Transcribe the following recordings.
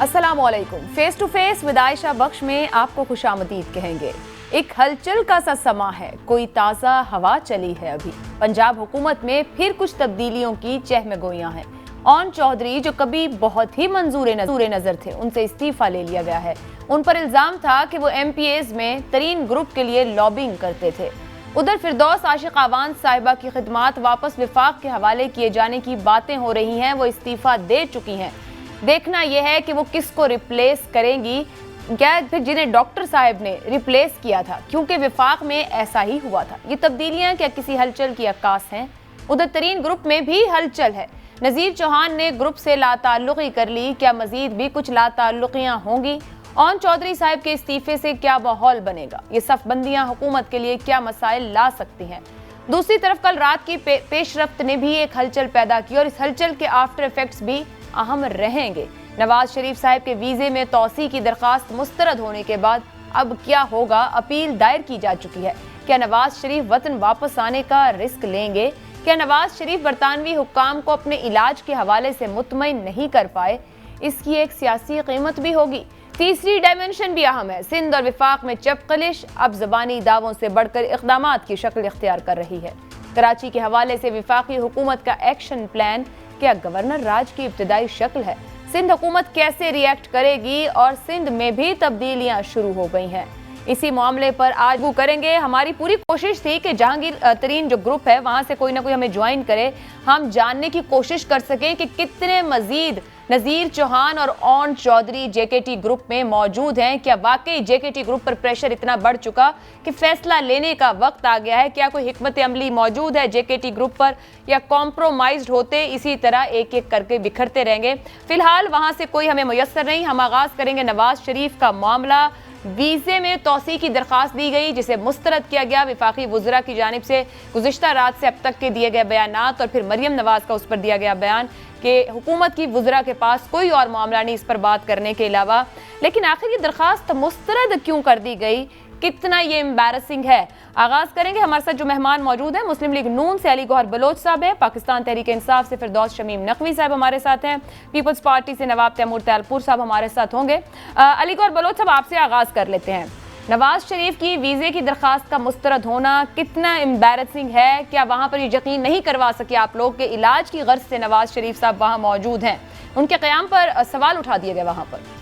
अस्सलामुअलैकुम। Face to face with Ayesha Bakhsh में आपको खुशामदीद कहेंगे। एक हलचल का सा समा है, कोई ताज़ा हवा चली है। अभी पंजाब हुकूमत में फिर कुछ तब्दीलियों की चहमगोइयां हैं। ओन चौधरी जो कभी बहुत ही मंजूर नजर थे, उनसे इस्तीफा ले लिया गया है। उन पर इल्जाम था कि वो MPAs में तरीन ग्रुप के लिए लॉबिंग करते थे। उधर फिरदौस आशिक आवान साहिबा की खिदमात वापस विफाक के हवाले किए जाने की बातें हो रही हैं। वो इस्तीफा दे चुकी हैं। देखना यह है कि वो किसको रिप्लेस करेंगी, क्या फिर जिन्हें डॉक्टर साहब ने रिप्लेस किया था, क्योंकि विफाक में ऐसा ही हुआ था। ये तब्दीलियां क्या किसी हलचल की अक्कास हैं? उधर तरीन ग्रुप में भी हलचल है। नज़ीर चौहान ने ग्रुप से लाताल्लुकी कर ली, क्या मजीद भी कुछ लाताल्लुकियां होंगी? ओन चौधरी साहब के इस्तीफे से क्या माहौल बनेगा? ये सफबंदियां हुकूमत के लिए क्या मसाइल ला सकती हैं? दूसरी तरफ कल रात की पेशरफ्त ने भी एक हलचल पैदा की और इस हलचल के आफ्टर इफेक्ट्स भी अहम रहेंगे। नवाज शरीफ साहब के वीजे में तौसी की दरखास्त मुस्तरद होने के बाद अब क्या होगा? अपील दायर की जा चुकी है। क्या नवाज शरीफ वतन वापस आने का रिस्क लेंगे? क्या नवाज शरीफ बरतानवी हुक्काम को अपने इलाज के हवाले से मुतमईन नहीं कर पाए? इसकी एक सियासी कीमत भी होगी। तीसरी डायमेंशन भी अहम है। सिंध और विफाक में चपकलिश अब ज़बानी दावों से बढ़कर इक़दामात की शक्ल इख्तियार कर रही है। कराची के हवाले से विफाकी हुकूमत का एक्शन प्लान क्या गवर्नर राज की इब्तदाई शक्ल है? सिंध हुकूमत कैसे रिएक्ट करेगी? और सिंध में भी तब्दीलियां शुरू हो गई हैं। इसी मामले पर आज वो करेंगे। हमारी पूरी कोशिश थी कि जहांगीर तरीन जो ग्रुप है वहां से कोई ना कोई हमें ज्वाइन करे, हम जानने की कोशिश कर सकें कि कितने मजीद नज़ीर चौहान और ओन चौधरी JKT ग्रुप में मौजूद हैं। क्या वाकई JKT ग्रुप पर प्रेशर इतना बढ़ चुका कि फैसला लेने का वक्त आ गया है? क्या कोई हिकमत अमली मौजूद है JKT ग्रुप पर, या कॉम्प्रोमाइज्ड होते इसी तरह एक एक करके बिखरते रहेंगे? फिलहाल वहां से कोई हमें मुयस्सर नहीं। हम आगाज करेंगे नवाज शरीफ का मामला। वीजे में तौसी की दरखास्त दी गई, जिसे मुस्तरद किया गया विफाकी वज़रा की जानिब से। गुज़िश्ता रात से अब तक के दिए गए बयानात और फिर मरियम नवाज का उस पर दिया गया बयान कि हुकूमत की वज़रा के पास कोई और मामला नहीं इस पर बात करने के अलावा। लेकिन आखिर ये दरखास्त मुस्तरद क्यों कर दी गई? कितना ये एम्बैरसिंग है? आगाज करेंगे। हमारे साथ जो मेहमान मौजूद हैं, मुस्लिम लीग नून से अली गौहर बलोच साहब हैं, पाकिस्तान तहरीक इंसाफ से फिरदौस शमीम नकवी साहब हमारे साथ हैं, पीपल्स पार्टी से नवाब तैमूर तैलपुर साहब हमारे साथ होंगे। अली गौहर बलोच साहब, आपसे आगाज कर लेते हैं। नवाज शरीफ की वीजे की दरखास्त का मुस्तरद होना कितना एम्बैरसिंग है? क्या वहां पर यकीन नहीं करवा सके आप लोग कि इलाज की गर्ज से नवाज शरीफ साहब वहां मौजूद हैं? उनके क़याम पर सवाल उठा दिए गए वहां पर।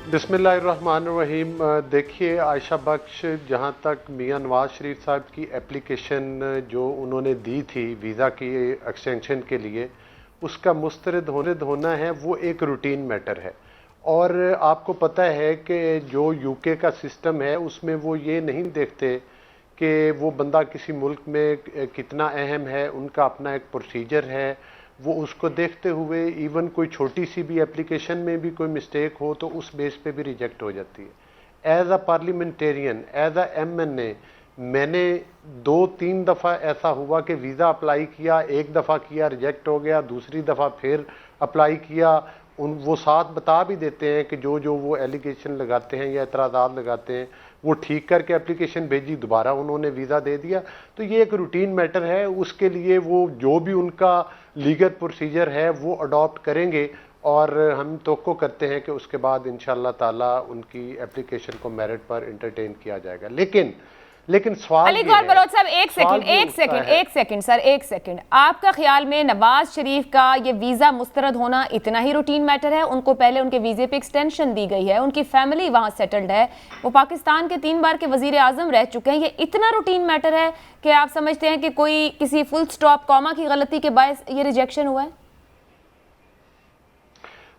बिस्मिल्लाहिर्रहमानिर्रहीम। देखिए आयशा बख्श, जहाँ तक मियां नवाज शरीफ साहब की एप्लीकेशन जो उन्होंने दी थी वीज़ा की एक्सटेंशन के लिए, उसका मुस्तरद होना है, वो एक रूटीन मैटर है। और आपको पता है कि जो UK का सिस्टम है उसमें वो ये नहीं देखते कि वो बंदा किसी मुल्क में कितना अहम है, उनका अपना एक प्रोसीजर है। वो उसको देखते हुए इवन कोई छोटी सी भी एप्लीकेशन में भी कोई मिस्टेक हो तो उस बेस पे भी रिजेक्ट हो जाती है। As a parliamentarian, as a MNA, मैंने 2-3 दफ़ा ऐसा हुआ कि वीज़ा अप्लाई किया, एक दफ़ा किया रिजेक्ट हो गया, दूसरी दफ़ा फिर अप्लाई किया। वो साथ बता भी देते हैं कि जो जो वो एलिगेशन लगाते हैं या एतराज़ात लगाते हैं वो ठीक करके एप्लीकेशन भेजी, दोबारा उन्होंने वीज़ा दे दिया। तो ये एक रूटीन मैटर है, उसके लिए वो जो भी उनका लीगल प्रोसीजर है वो अडॉप्ट करेंगे और हम तवक्को करते हैं कि उसके बाद इंशाअल्लाह ताला उनकी एप्लीकेशन को मेरिट पर इंटरटेन किया जाएगा। लेकिन सवाल अली गौहर बलोच साहब, एक सेकंड सर, एक सेकंड। आपका ख्याल में नवाज शरीफ का ये वीजा मुस्तरद होना इतना ही रूटीन मैटर है? उनको पहले उनके वीजे पे एक्सटेंशन दी गई है, उनकी फैमिली वहां सेटल्ड है, वो पाकिस्तान के 3 बार के वजीर आजम रह चुके हैं, ये इतना रूटीन मैटर है कि आप समझते हैं कि कोई किसी फुल स्टॉप कॉमा की गलती के बायस ये रिजेक्शन हुआ है?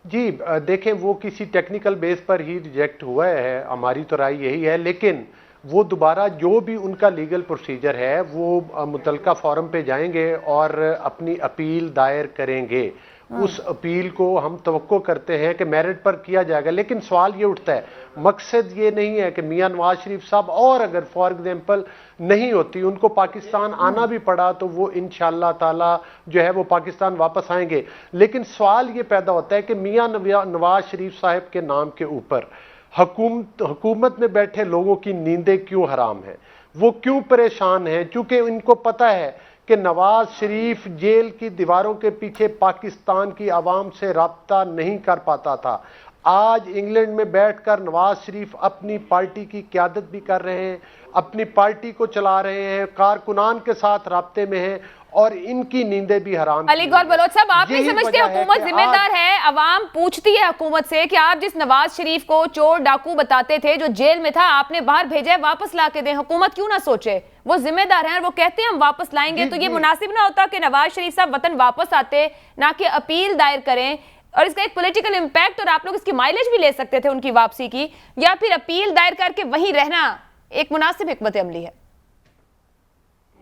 जी देखें, वो किसी टेक्निकल बेस पर ही रिजेक्ट हुआ है, हमारी तो राय यही है। लेकिन वो दोबारा जो भी उनका लीगल प्रोसीजर है वो मुतलका फॉरम पे जाएंगे और अपनी अपील दायर करेंगे। उस अपील को हम तवक्को करते हैं कि मेरिट पर किया जाएगा। लेकिन सवाल ये उठता है, मकसद ये नहीं है कि मियां नवाज शरीफ साहब, और अगर फॉर एग्जांपल नहीं होती, उनको पाकिस्तान आना भी पड़ा, तो वो इंशाअल्लाह ताला जो है वो पाकिस्तान वापस आएंगे। लेकिन सवाल ये पैदा होता है कि मियां नवाज शरीफ साहब के नाम के ऊपर हुकूमत में बैठे लोगों की नींदें क्यों हराम हैं? वो क्यों परेशान हैं? क्योंकि इनको पता है कि नवाज शरीफ जेल की दीवारों के पीछे पाकिस्तान की आवाम से राब्ता नहीं कर पाता था। आज इंग्लैंड में बैठकर नवाज शरीफ अपनी पार्टी की क़यादत भी कर रहे हैं, अपनी पार्टी को चला रहे हैं, कारकुनान के साथ राब्ते में हैं और इनकी नींदें भी हराम। अली गौर बलोच साहब, आप नहीं समझते हुकूमत जिम्मेदार है? अवाम पूछती है हुकूमत से कि आप जिस नवाज शरीफ को चोर डाकू बताते थे, जो जेल में था, आपने बाहर भेजा है, वापस ला के दें। हुकूमत क्यों ना सोचे? वो जिम्मेदार हैं और वो कहते हैं हम वापस लाएंगे। तो ये मुनासिब ना होता कि नवाज शरीफ साहब वतन वापस आते, ना कि अपील दायर करें? और इसका एक पॉलिटिकल इंपैक्ट, और आप लोग इसकी माइलेज भी ले सकते थे उनकी वापसी की, या फिर अपील दायर करके वहीं रहना एक मुनासिब हिकमत अमली है?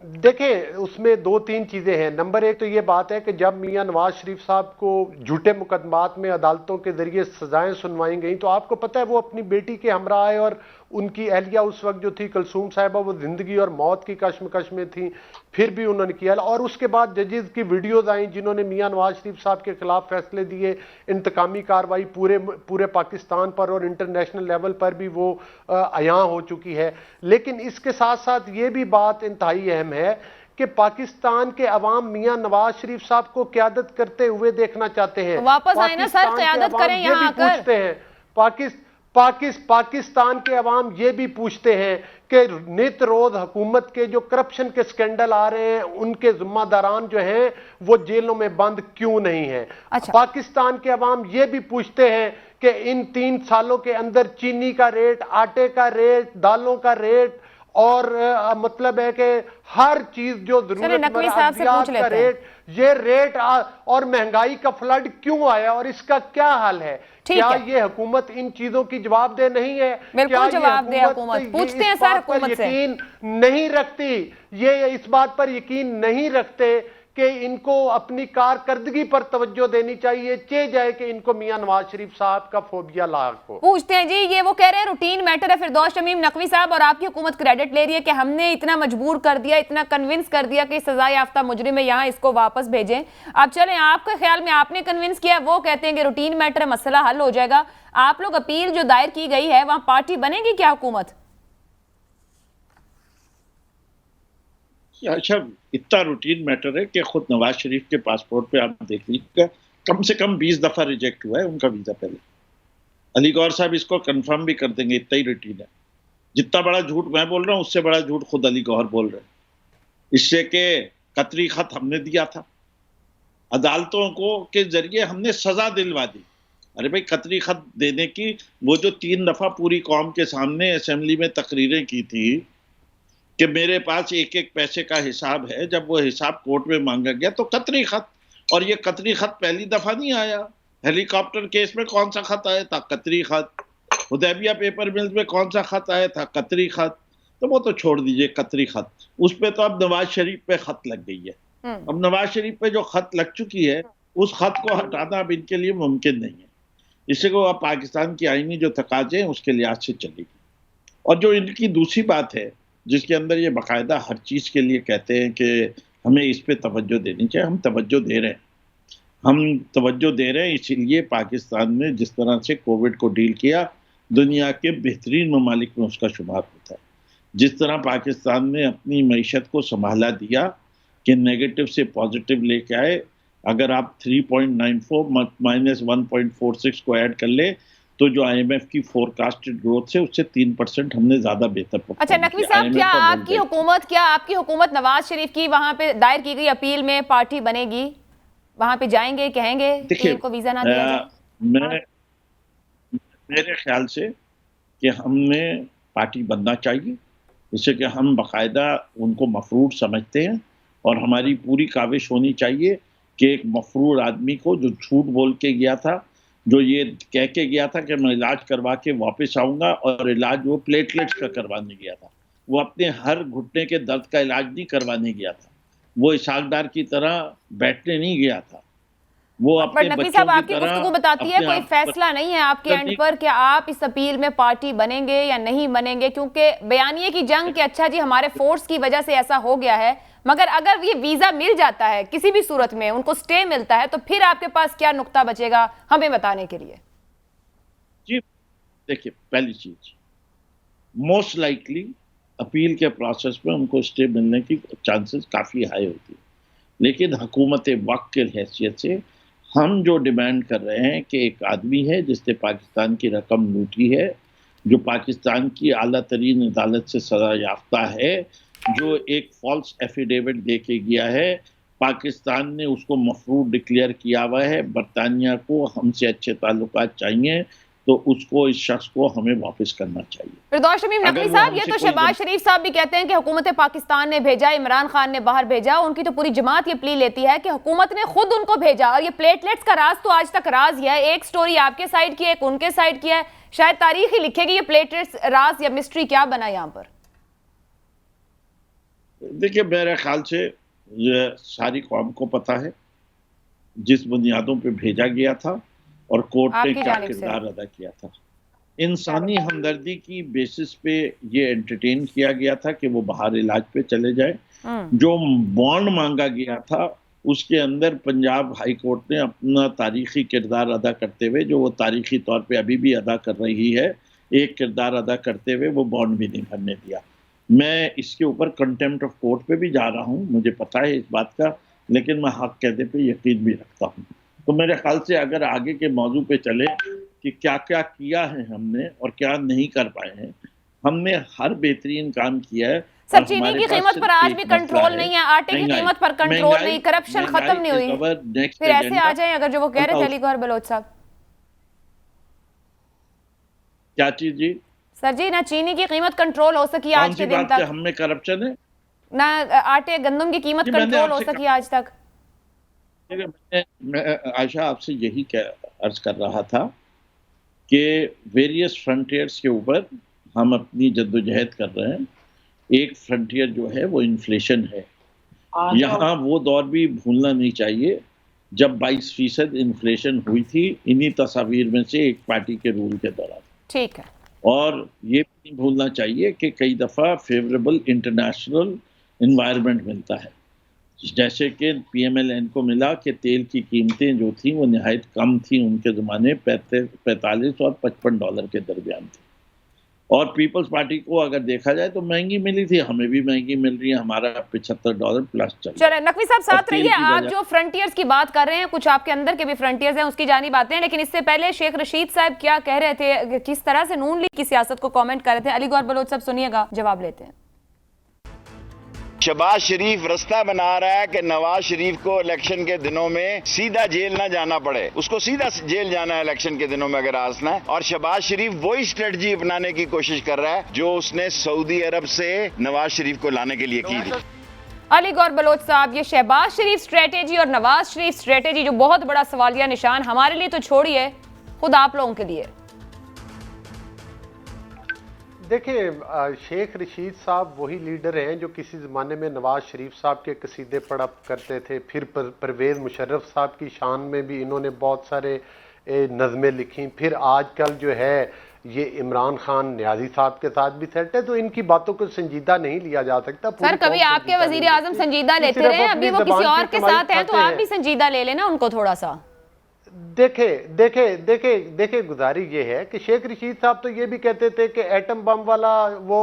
देखिए, उसमें दो तीन चीजें हैं। नंबर एक तो ये बात है कि जब मियां नवाज शरीफ साहब को झूठे मुकदमात में अदालतों के जरिए सजाएं सुनवाई गई, तो आपको पता है वो अपनी बेटी के हमरा आए और उनकी अहलिया उस वक्त जो थी कुलसूम साहिबा, वो जिंदगी और मौत की कश्मकश में थी, फिर भी उन्होंने किया। और उसके बाद जजेस की वीडियोज आई जिन्होंने मियां नवाज शरीफ साहब के खिलाफ फैसले दिए, इंतकामी कार्रवाई पूरे पाकिस्तान पर और इंटरनेशनल लेवल पर भी वो अयां हो चुकी है। लेकिन इसके साथ साथ ये भी बात इंतहाई अहम है कि पाकिस्तान के अवाम मियां नवाज शरीफ साहब को क़यादत करते हुए देखना चाहते हैं। वापस आए ना सर, क़यादत करें यहाँ आकर। पूछते हैं पाकिस्तान के अवाम ये भी पूछते हैं कि नित रोज हुकूमत के जो करप्शन के स्कैंडल आ रहे हैं, उनके जिम्मेदारान जो हैं वो जेलों में बंद क्यों नहीं है। अच्छा। पाकिस्तान के अवाम ये भी पूछते हैं कि इन 3 सालों के अंदर चीनी का रेट, आटे का रेट, दालों का रेट और मतलब है कि हर चीज जो जरूरत का रेट, ये रेट और महंगाई का फ्लड क्यों आया और इसका क्या हाल है? क्या ये हुकूमत इन चीजों की जवाबदेह नहीं है? बिल्कुल जवाबदेह हुकूमत। पूछते हैं सर हुकूमत से। यकीन नहीं रखती, ये इस बात पर यकीन नहीं रखते कि इनको अपनी कारकर्दगी पर तवज्जो देनी चाहिए, चे जाए कि इनको मियां नवाज शरीफ साहब का फोबिया लाक हो। पूछते हैं जी, ये वो कह रहे हैं रूटीन मैटर है फिरदौस शमीम नकवी साहब, और आपकी हुकूमत क्रेडिट ले रही है कि हमने इतना मजबूर कर दिया, इतना कन्विंस कर दिया कि सजा याफ्ता मुजरिम है, यहाँ इसको वापस भेजें। अब चलें, आपके ख्याल में आपने कन्विंस किया, वो कहते हैं कि रूटीन मैटर है, मसला हल हो जाएगा। आप लोग अपील जो दायर की गई है, वहां पार्टी बनेगी क्या हुकूमत? अच्छा, इतना रूटीन मैटर है कि खुद नवाज शरीफ के पासपोर्ट पे आप देख लीजिएगा, कम से कम 20 दफा रिजेक्ट हुआ है उनका वीजा पहले। अली गौर साहब इसको कंफर्म भी कर देंगे, इतना ही रूटीन है। जितना बड़ा झूठ मैं बोल रहा हूँ, उससे बड़ा झूठ खुद अली गौहर बोल रहे हैं। इससे के कतरी खत हमने दिया था अदालतों को के जरिए, हमने सजा दिलवा दी। अरे भाई, कतरी खत देने की वो जो 3 दफा पूरी कौम के सामने असेंबली में तकरीरें की थी कि मेरे पास एक एक पैसे का हिसाब है, जब वो हिसाब कोर्ट में मांगा गया तो कतरी खत, और ये कतरी खत पहली दफा नहीं आया। हेलीकॉप्टर केस में कौन सा खत आया था? कतरी खत। हुदैबिया पेपर मिल्स में कौन सा खत आया था? कतरी खत। तो वो तो छोड़ दीजिए कतरी खत, उस पे तो अब नवाज शरीफ पे खत लग गई है। अब नवाज शरीफ पे जो खत लग चुकी है, उस खत को हटाना अब इनके लिए मुमकिन नहीं है। इससे को अब पाकिस्तान की आईनी जो तकाजे हैं उसके लिहाज से चलेगी। और जो इनकी दूसरी बात है, जिसके अंदर ये बाकायदा हर चीज़ के लिए कहते हैं कि हमें इस पे तवज्जो देनी चाहिए, हम तवज्जो दे रहे हैं। हम तवज्जो दे रहे हैं इसीलिए पाकिस्तान में जिस तरह से कोविड को डील किया, दुनिया के बेहतरीन ममालिक में उसका शुमार होता है। जिस तरह पाकिस्तान ने अपनी मईशत को संभाला दिया कि नेगेटिव से पॉजिटिव लेके आए, अगर आप 3.94 माइनस 1.46 को ऐड कर ले तो जो IMF की फोरकास्टेड ग्रोथ से उससे 3% हमने ज्यादा बेहतर। अच्छा नकवी साहब, क्या आपकी हुकूमत नवाज शरीफ की वहां पे दायर की गई अपील में पार्टी बनेगी? वहां पे जाएंगे, कहेंगे कि इनको वीजा ना दिया जाए? मेरे ख्याल से कि हमने पार्टी बनना चाहिए, इससे कि हम बाकायदा उनको मफरूर समझते हैं और हमारी पूरी काविश होनी चाहिए कि एक मफरूर आदमी को जो झूठ बोल के गया था, जो ये कह के गया था कि मैं इलाज करवा के वापस आऊंगा, और इलाज वो प्लेटलेट्स का करवाने गया था, वो अपने हर घुटने के दर्द का इलाज नहीं करवाने गया था, वो इसाकदार की तरह बैठने नहीं गया था, वो अपने नकवी साहब आपकी गुफ्तगू बताती है कोई फैसला नहीं है आपके एंड पर कि आप इस अपील में पार्टी बनेंगे या नहीं बनेंगे, क्योंकि बयानिए की जंग कि अच्छा जी हमारे फोर्स की वजह से ऐसा हो गया है, मगर अगर ये वीजा मिल जाता है किसी भी सूरत में, उनको स्टे मिलता है, तो फिर आपके पास क्या नुक्ता बचेगा हमें बताने के लिए? जी देखिए, पहली चीज मोस्ट लाइकली अपील के प्रोसेस में उनको स्टे मिलने की चांसेस काफ़ी हाई होती है। लेकिन हुकूमत वक्त के हैसियत से हम जो डिमांड कर रहे हैं कि एक आदमी है जिसने पाकिस्तान की रकम लूटी है, जो पाकिस्तान की आला तरीन अदालत से सजा याफ्ता है, जो एक फॉल्स एफिडेविट दे के गया है, पाकिस्तान ने उसको मफरूर डिक्लेयर किया हुआ है, बरतानिया को हमसे अच्छे ताल्लुकात चाहिए, तो उसको, इस शख्स को हमें वापस करना चाहिए। फिरदौस शमीम नकवी साहब, ये तो शहबाज शरीफ साहब भी कहते हैं कि हुकूमत पाकिस्तान ने भेजा, इमरान खान ने बाहर भेजा, उनकी तो पूरी जमात ये प्ली लेती है कि हुकूमत ने खुद उनको भेजा, और ये प्लेटलेट्स का राज तो आज तक राज ही है। एक स्टोरी आपके साइड की है, एक उनके साइड की है, शायद तारीख ही लिखेगी ये प्लेटलेट्स राज या मिस्ट्री क्या बना यहाँ पर। देखिए, मेरे ख्याल से ये सारी कौम को पता है जिस बुनियादों पे भेजा गया था और कोर्ट ने क्या किरदार अदा किया था। इंसानी हमदर्दी की बेसिस पे ये एंटरटेन किया गया था कि वो बाहर इलाज पे चले जाए। जो बॉन्ड मांगा गया था उसके अंदर पंजाब हाई कोर्ट ने अपना तारीखी किरदार अदा करते हुए, जो वो तारीखी तौर पे अभी भी अदा कर रही है, एक किरदार अदा करते हुए वो बॉन्ड भी नहीं भरने दिया। मैं इसके ऊपर कंटेम्प्ट ऑफ कोर्ट पे भी जा रहा हूँ, मुझे पता है इस बात का, लेकिन मैं हक कहते पे यकीन भी रखता हूँ। तो मेरे ख्याल से अगर आगे के मौजू पे चले कि क्या क्या किया है हमने और क्या नहीं कर पाए हैं, हमने हर बेहतरीन काम किया है। सर, चीनी की कीमत पर आज भी कंट्रोल नहीं है, आटे की कीमत पर कंट्रोल नहीं, करप्शन खत्म नहीं हुई। फिर ऐसे आ जाए अगर जो वो कह रहे थे अली गौहर बलोच साहब। क्या चीज जी? सर जी, ना चीनी की कीमत कंट्रोल हो सकी आज के दिन तक, हमने करप्शन है, ना आटे गंदम की कीमत कंट्रोल हो सकी आज तक। मैं आयशा आपसे यही अर्ज कर रहा था कि वेरियस फ्रंटियर्स के ऊपर हम अपनी जद्दोजहद कर रहे हैं। एक फ्रंटियर जो है वो इन्फ्लेशन है। यहाँ वो दौर भी भूलना नहीं चाहिए जब 22% इन्फ्लेशन हुई थी, इन्हीं तस्वीर में से एक पार्टी के रूल के दौरान। ठीक है। और ये भी नहीं भूलना चाहिए कि कई दफ़ा फेवरेबल इंटरनेशनल इन्वायरमेंट मिलता है, जैसे कि PMLN को मिला कि तेल की कीमतें जो थी वो निहायत कम थी, उनके ज़माने 45 और $55 के दरमियान थी। और पीपल्स पार्टी को अगर देखा जाए तो महंगी मिली थी, हमें भी महंगी मिल रही है, हमारा $75 प्लस चल रहा है। चले नकवी साहब साथ रहिए, आप जो फ्रंटियर्स की बात कर रहे हैं, कुछ आपके अंदर के भी फ्रंटियर्स हैं, उसकी जानी बातें हैं, लेकिन इससे पहले शेख रशीद साहब क्या कह रहे थे, किस तरह से नून लीग की सियासत को कमेंट कर रहे थे। अली गौहर बलोच साहब सुनिएगा, जवाब लेते हैं। शहबाज शरीफ रास्ता बना रहा है कि नवाज शरीफ को इलेक्शन के दिनों में सीधा जेल ना जाना पड़े, उसको सीधा जेल जाना है इलेक्शन के दिनों में अगर आसना है। और शहबाज शरीफ वही स्ट्रेटजी अपनाने की कोशिश कर रहा है जो उसने सऊदी अरब से नवाज शरीफ को लाने के लिए की थी। अली गौहर बलोच साहब, ये शहबाज शरीफ स्ट्रेटेजी और नवाज शरीफ स्ट्रेटेजी जो बहुत बड़ा सवालिया निशान हमारे लिए तो छोड़िए, खुद आप लोगों के लिए। देखिए, शेख रशीद साहब वही लीडर हैं जो किसी ज़माने में नवाज शरीफ साहब के कसीदे पढ़ा करते थे, फिर परवेज़ मुशर्रफ साहब की शान में भी इन्होंने बहुत सारे नज़में लिखी, फिर आजकल जो है ये इमरान खान न्याजी साहब के साथ भी सेट है, तो इनकी बातों को संजीदा नहीं लिया जा सकता। सर, कभी आपके वजीर आजम संजीदा लेते रहे, अभी वो किसी और के साथ हैं तो आप भी संजीदा ले लेना उनको थोड़ा सा। देखे गुजारी ये है कि शेख रशीद साहब तो ये भी कहते थे कि एटम बम वाला वो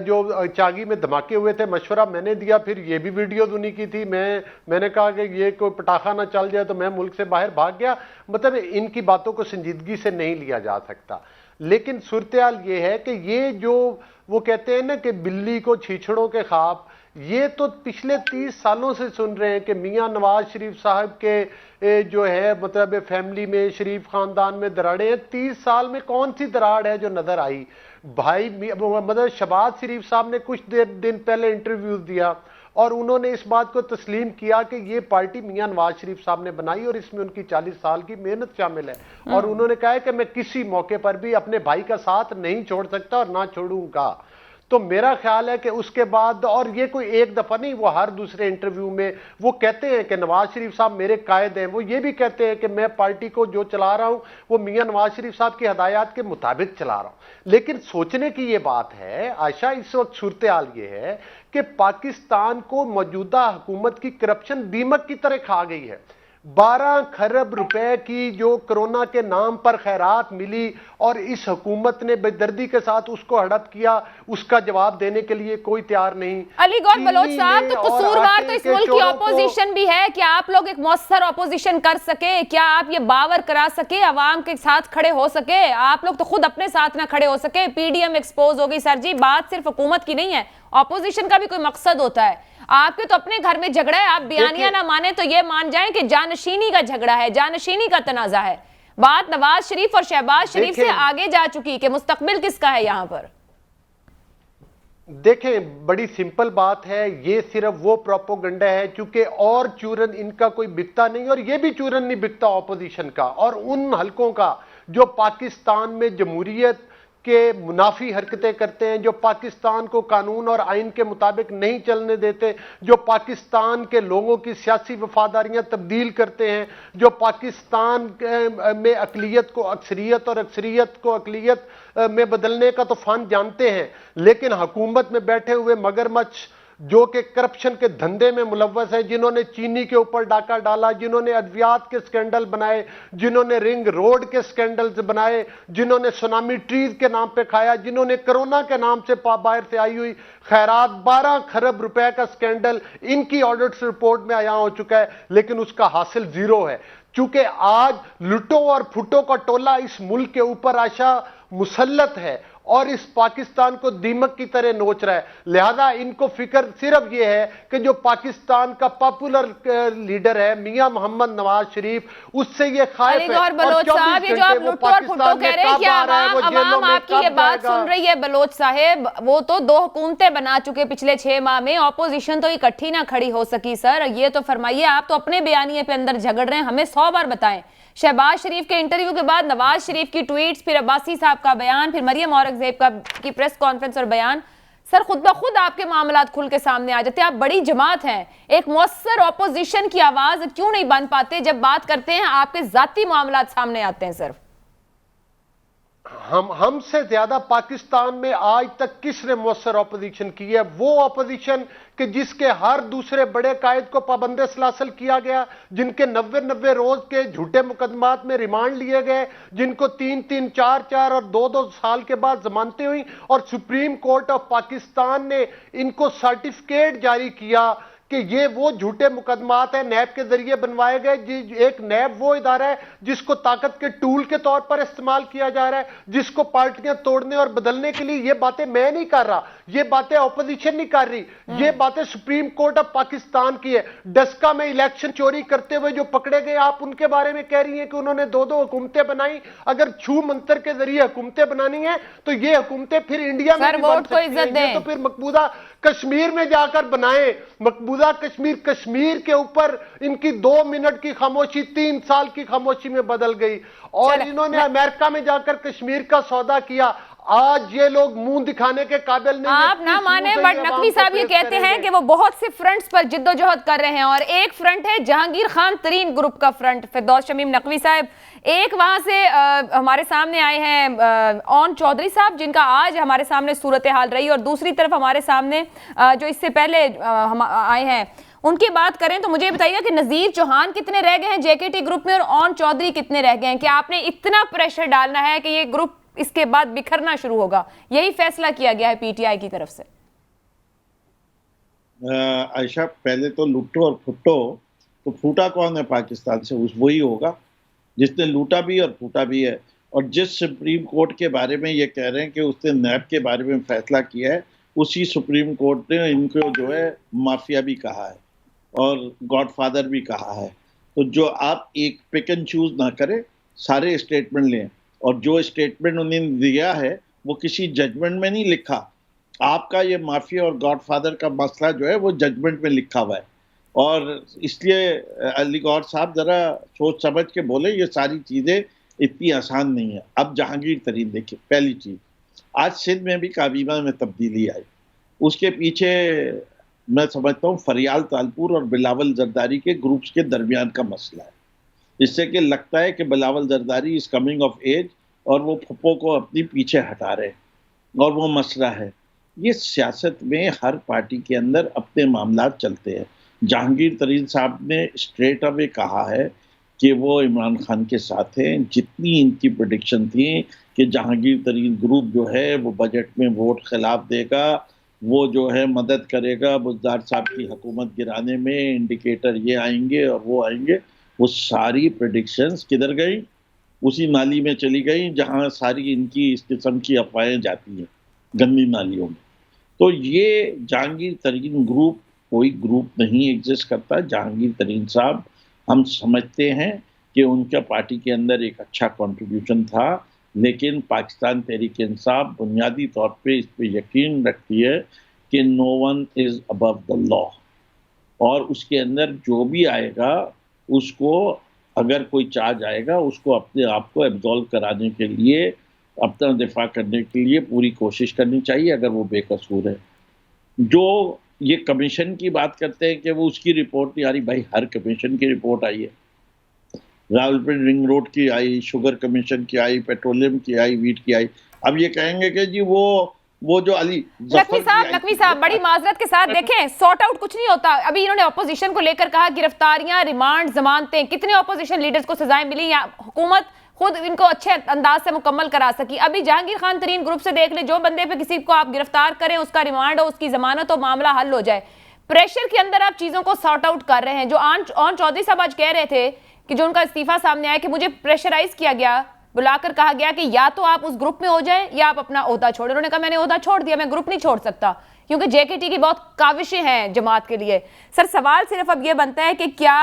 जो चागी में धमाके हुए थे मशवरा मैंने दिया, फिर ये भी वीडियो उन्हीं की थी, मैंने कहा कि ये कोई पटाखा ना चल जाए तो मैं मुल्क से बाहर भाग गया। मतलब इनकी बातों को संजीदगी से नहीं लिया जा सकता। लेकिन सूरत-ए-हाल ये है कि ये जो वो कहते हैं ना कि बिल्ली को छीछड़ों के ख्वाब, ये तो पिछले 30 सालों से सुन रहे हैं कि मियां नवाज शरीफ साहब के जो है मतलब फैमिली में, शरीफ खानदान में दरारें हैं। 30 साल में कौन सी दरार है जो नजर आई? भाई मतलब शहबाज शरीफ साहब ने कुछ दिन पहले इंटरव्यू दिया और उन्होंने इस बात को तस्लीम किया कि ये पार्टी मियां नवाज शरीफ साहब ने बनाई और इसमें उनकी 40 साल की मेहनत शामिल है। और उन्होंने कहा है कि मैं किसी मौके पर भी अपने भाई का साथ नहीं छोड़ सकता और ना छोड़ूंगा। तो मेरा ख्याल है कि उसके बाद, और ये कोई एक दफा नहीं, वो हर दूसरे इंटरव्यू में वो कहते हैं कि नवाज शरीफ साहब मेरे कायद हैं। वो ये भी कहते हैं कि मैं पार्टी को जो चला रहा हूं वो मियां नवाज शरीफ साहब की हदायत के मुताबिक चला रहा हूं। लेकिन सोचने की ये बात है आयशा, इस वक्त सूरत हाल ये है कि पाकिस्तान को मौजूदा हुकूमत की करप्शन दीमक की तरह खा गई है। 12 खरब रुपए की जो कोरोना के नाम पर खैरात मिली और इस हुकूमत ने बेदर्दी के साथ उसको हड़प किया, उसका जवाब देने के लिए कोई तैयार नहीं। अली गौर बलोच साहब, तो कसूरवार तो इस मुल्क की ऑपोजिशन भी है। क्या आप लोग एक मौसर ऑपोजिशन कर सके? क्या आप ये बावर करा सके, अवाम के साथ खड़े हो सके? आप लोग तो खुद अपने साथ ना खड़े हो सके। पीडीएम एक्सपोज हो गई। सर जी, बात सिर्फ हुकूमत की नहीं है, ऑपोजिशन का भी कोई मकसद होता है। आपके तो अपने घर में झगड़ा है, आप बयानिया ना माने तो ये मान जाएं कि जानशीनी का झगड़ा है, जानशीनी का तनाजा है। बात नवाज शरीफ और शहबाज शरीफ से आगे जा चुकी कि मुस्तकबिल किसका है यहां पर। देखें, बड़ी सिंपल बात है, ये सिर्फ वो प्रोपोगंडा है क्योंकि और चूरन इनका कोई बिकता नहीं, और ये भी चूरन नहीं बिकता ऑपोजिशन का और उन हलकों का जो पाकिस्तान में जमहूरियत के मुनाफी हरकतें करते हैं, जो पाकिस्तान को कानून और आइन के मुताबिक नहीं चलने देते, जो पाकिस्तान के लोगों की सियासी वफादारियां तब्दील करते हैं, जो पाकिस्तान में अकलियत को अक्सरियत और अक्सरियत को अकलियत में बदलने का तो फन जानते हैं, लेकिन हुकूमत में बैठे हुए मगरमच्छ जो कि करप्शन के धंधे में मुलव्वस है, जिन्होंने चीनी के ऊपर डाका डाला, जिन्होंने अद्वियात के स्कैंडल बनाए, जिन्होंने रिंग रोड के स्कैंडल्स बनाए, जिन्होंने सुनामी ट्रीज के नाम पे खाया, जिन्होंने कोरोना के नाम से बाहर से आई हुई खैरात 12 खरब रुपए का स्कैंडल इनकी ऑडिट रिपोर्ट में आया हो चुका है, लेकिन उसका हासिल जीरो है। चूंकि आज लुटो और फुटो का टोला इस मुल्क के ऊपर आशा मुसल्लत है और इस पाकिस्तान को दीमक की तरह नोच रहा है, लिहाजा इनको फिक्र सिर्फ ये है कि जो पाकिस्तान का पॉपुलर लीडर है मियां मोहम्मद नवाज शरीफ, उससे ये खाइफ है। और बलोच साहब, ये जो आप लुटो और फुटो कह रहे हैं कि आवाम आपकी ये बात सुन रही है, बलोच साहेब, वो तो 2 हुकूमतें बना चुके पिछले 6 माह में, ऑपोजिशन तो इकट्ठी ना खड़ी हो सकी। सर ये तो फरमाइए, आप तो अपने बयानिए पे अंदर झगड़ रहे हैं, हमें 100 बार बताएं। शहबाज शरीफ के इंटरव्यू के बाद नवाज शरीफ की ट्वीट्स, फिर अब्बासी साहब का बयान, फिर मरियम औरंगजेब की प्रेस कॉन्फ्रेंस और बयान, सर खुद ब खुद आपके मामलात खुल के सामने आ जाते हैं। आप बड़ी जमात हैं, एक मौसर ऑपोजिशन की आवाज क्यों नहीं बन पाते? जब बात करते हैं आपके जाती मामलात सामने आते हैं। सर हमसे ज्यादा पाकिस्तान में आज तक किसने मौसर ऑपोजिशन की है? वो ऑपोजिशन कि जिसके हर दूसरे बड़े कायद को पाबंदे सलासल किया गया, जिनके 90 रोज के झूठे मुकदमात में रिमांड लिए गए, जिनको 3-3, 4-4 और 2-2 साल के बाद जमानतें हुई, और सुप्रीम कोर्ट ऑफ पाकिस्तान ने इनको सर्टिफिकेट जारी किया कि ये वो झूठे मुकदमात हैं नैब के जरिए बनवाए गए। एक नैब वो इदारा है जिसको ताकत के टूल के तौर पर इस्तेमाल किया जा रहा है, जिसको पार्टियां तोड़ने और बदलने के लिए, ये बातें मैं नहीं कर रहा, ये बातें ऑपोजिशन नहीं कर रही, ये बातें सुप्रीम कोर्ट ऑफ पाकिस्तान की है। डस्का में इलेक्शन चोरी करते हुए जो पकड़े गए, आप उनके बारे में कह रही हैं कि उन्होंने 2-2 हुकूमतें बनाई। अगर छू मंतर के जरिए हुकूमतें बनानी है तो ये हुकूमतें फिर इंडिया में भी बन सकती हैं, तो फिर मकबूजा कश्मीर में जाकर बनाए। मकबूजा कश्मीर के ऊपर इनकी 2 मिनट की खामोशी 3 साल की खामोशी में बदल गई, और इन्होंने अमेरिका में जाकर कश्मीर का सौदा किया। आज ये लोग मुंह दिखाने के काबिल नहीं। आप ना माने, बट नकवी साहब ये कहते हैं कि वो बहुत से फ्रंट्स पर जिद्दोजहद कर रहे हैं, और एक फ्रंट है जहांगीर खान तरीन ग्रुप का फ्रंट। फिरदौस शमीम नकवी साहब एक वहां से हमारे सामने आए हैं, ऑन चौधरी साहब, जिनका आज हमारे सामने सूरत हाल रही, और दूसरी तरफ हमारे सामने जो इससे पहले हम आए हैं उनकी बात करें तो मुझे बताइएगा कि नजीर चौहान कितने रह गए हैं जेकेटी ग्रुप में, और ऑन चौधरी कितने रह गए हैं? कि आपने इतना प्रेशर डालना है कि ये ग्रुप इसके बाद बिखरना शुरू होगा, यही फैसला किया गया है पीटीआई की तरफ से? आयशा, पहले तो लूटो और फुटो, तो फूटा कौन है पाकिस्तान से? वही होगा जिसने लूटा भी और फूटा भी है। और जिस सुप्रीम कोर्ट के बारे में ये कह रहे हैं कि उसने नैब के बारे में फैसला किया है, उसी सुप्रीम कोर्ट ने इनको जो है माफिया भी कहा है और गॉडफादर भी कहा है। तो जो आप एक पिक एंड चूज ना करें, सारे स्टेटमेंट लें, और जो स्टेटमेंट उन्होंने दिया है वो किसी जजमेंट में नहीं लिखा। आपका ये माफिया और गॉडफादर का मसला जो है वो जजमेंट में लिखा हुआ है, और इसलिए अली गौर साहब जरा सोच समझ के बोले, ये सारी चीज़ें इतनी आसान नहीं है। अब जहांगीर तरीन देखिए, पहली चीज़, आज सिंध में भी काबीना में तब्दीली आई, उसके पीछे मैं समझता हूँ फरियाल तालपुर और बिलावल जरदारी के ग्रुप्स के दरमियान का मसला है। इससे कि लगता है कि Bilawal Zardari is coming of age और वो फुप्पो को अपनी पीछे हटा रहे हैं, और वो मसला है। ये सियासत में हर पार्टी के अंदर अपने मामलात चलते हैं। जहांगीर तरीन साहब ने स्ट्रेट अवे कहा है कि वो इमरान खान के साथ हैं। जितनी इनकी प्रेडिक्शन थी कि जहांगीर तरीन ग्रुप जो है वो बजट में वोट खिलाफ देगा, वो जो है मदद करेगा बुज़दार साहब की हुकूमत गिराने में, इंडिकेटर ये आएंगे और वो आएंगे, वो सारी प्रेडिक्शंस किधर गई? उसी नाली में चली गई जहां सारी इनकी इस किस्म की अफवाहें जाती हैं, गंदी नालियों में। तो ये जहांगीर तरीन ग्रुप कोई ग्रुप नहीं एग्जिस्ट करता। जहांगीर तरीन साहब, हम समझते हैं कि उनका पार्टी के अंदर एक अच्छा कंट्रीब्यूशन था, लेकिन पाकिस्तान तहरीक इंसाफ बुनियादी तौर पे इस पे यकीन रखती है कि no one is above the law, और उसके अंदर जो भी आएगा उसको, अगर कोई चार्ज आएगा, उसको अपने आप को एब्जॉल्व कराने के लिए, अपना दिफा करने के लिए पूरी कोशिश करनी चाहिए अगर वो बेकसूर है। जो ये कमीशन की बात करते हैं कि वो उसकी रिपोर्ट नहीं आ रही, भाई हर कमीशन की रिपोर्ट आई है। रावलपिंडी रिंग रोड की आई, शुगर कमीशन की आई, पेट्रोलियम की आई, वीट की आई। अब ये कहेंगे कि जी वो जो अली नकवी साहब बड़ी माजरत के साथ देखें, सॉर्ट आउट कुछ नहीं होता। अभी इन्होंने ऑपोजिशन को लेकर कहा गिरफ्तारियां, रिमांड, जमानतें, कितने ऑपोजिशन लीडर्स को सजाएं मिली या हुकूमत खुद इनको अच्छे अंदाज से मुकम्मल करा सकी। अभी जहांगीर खान तरीन ग्रुप से देख ले, जो बंदे पे किसी को आप गिरफ्तार करें, उसका रिमांड हो, उसकी जमानत हो, मामला हल हो जाए। प्रेशर के अंदर आप चीजों को सॉर्ट आउट कर रहे हैं। जो ऑन चौधरी साहब आज कह रहे थे कि जो उनका इस्तीफा सामने आया कि मुझे प्रेशराइज किया गया, बुलाकर कहा गया कि या तो आप उस ग्रुप में हो जाएं या आप अपना ओहदा छोड़ें। उन्होंने कहा मैंने ओहदा छोड़ दिया, मैं ग्रुप नहीं छोड़ सकता, क्योंकि जेकेटी की बहुत काविशें हैं जमात के लिए। सर, सवाल सिर्फ अब यह बनता है कि क्या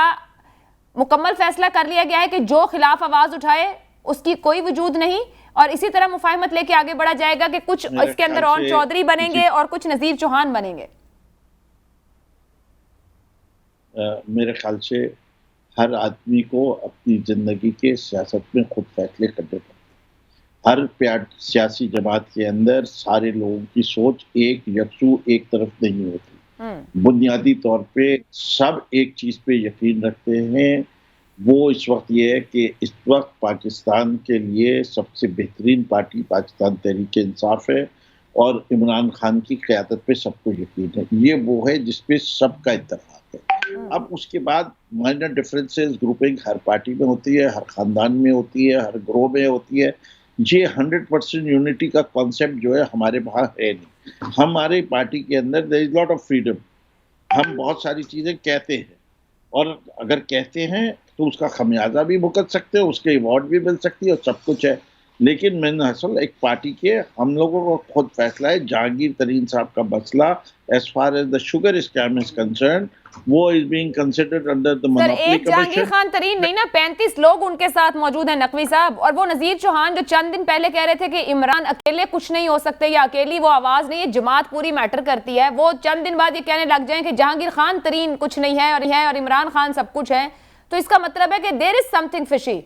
मुकम्मल फैसला कर लिया गया है कि जो खिलाफ आवाज उठाए उसकी कोई वजूद नहीं, और इसी तरह मुफाहमत लेके आगे बढ़ा जाएगा कि कुछ इसके अंदर ऑन चौधरी बनेंगे और कुछ नजीर चौहान बनेंगे? मेरे ख्याल से हर आदमी को अपनी जिंदगी के सियासत में खुद फैसले करने पड़ते। हर सियासी जमात के अंदर सारे लोगों की सोच एक यकसू एक तरफ नहीं होती। बुनियादी तौर पे सब एक चीज पे यकीन रखते हैं, वो इस वक्त ये है कि इस वक्त पाकिस्तान के लिए सबसे बेहतरीन पार्टी पाकिस्तान तहरीक इंसाफ है, और इमरान खान की क़यादत पे सबको यकीन है। ये वो है जिसपे सबका इत्तेफाक है। अब उसके बाद माइनर डिफरेंसेस ग्रुपिंग हर पार्टी में होती है, हर खानदान में होती है, हर ग्रोह में होती है। ये 100% यूनिटी का कॉन्सेप्ट जो है हमारे वहाँ है नहीं। हमारे पार्टी के अंदर there is lot of freedom. हम बहुत सारी चीज़ें कहते हैं, और अगर कहते हैं तो उसका खमियाजा भी भुगत सकते हैं, उसके अवार्ड भी मिल सकती है, और सब कुछ है। लेकिन मैंने असल एक पार्टी के हम लोगों को खुद फैसला है। जहांगीर तरीन साहब का मसला as far as the sugar scam is concern, वो is being considered under the monopoly commission. Jahangir Khan Tareen नहीं ना, 35 लोग उनके साथ मौजूद हैं नकवी साहब, और वो नजीर चौहान जो चंद दिन पहले कह रहे थे कि इमरान अकेले कुछ नहीं हो सकते या अकेली वो आवाज नहीं है, जमात पूरी मैटर करती है, वो चंद दिन बाद ये कहने लग जाए कि जहांगीर खान तरीन कुछ नहीं है और इमरान खान सब कुछ है। तो इसका मतलब है कि देयर इज समथिंग फिशी।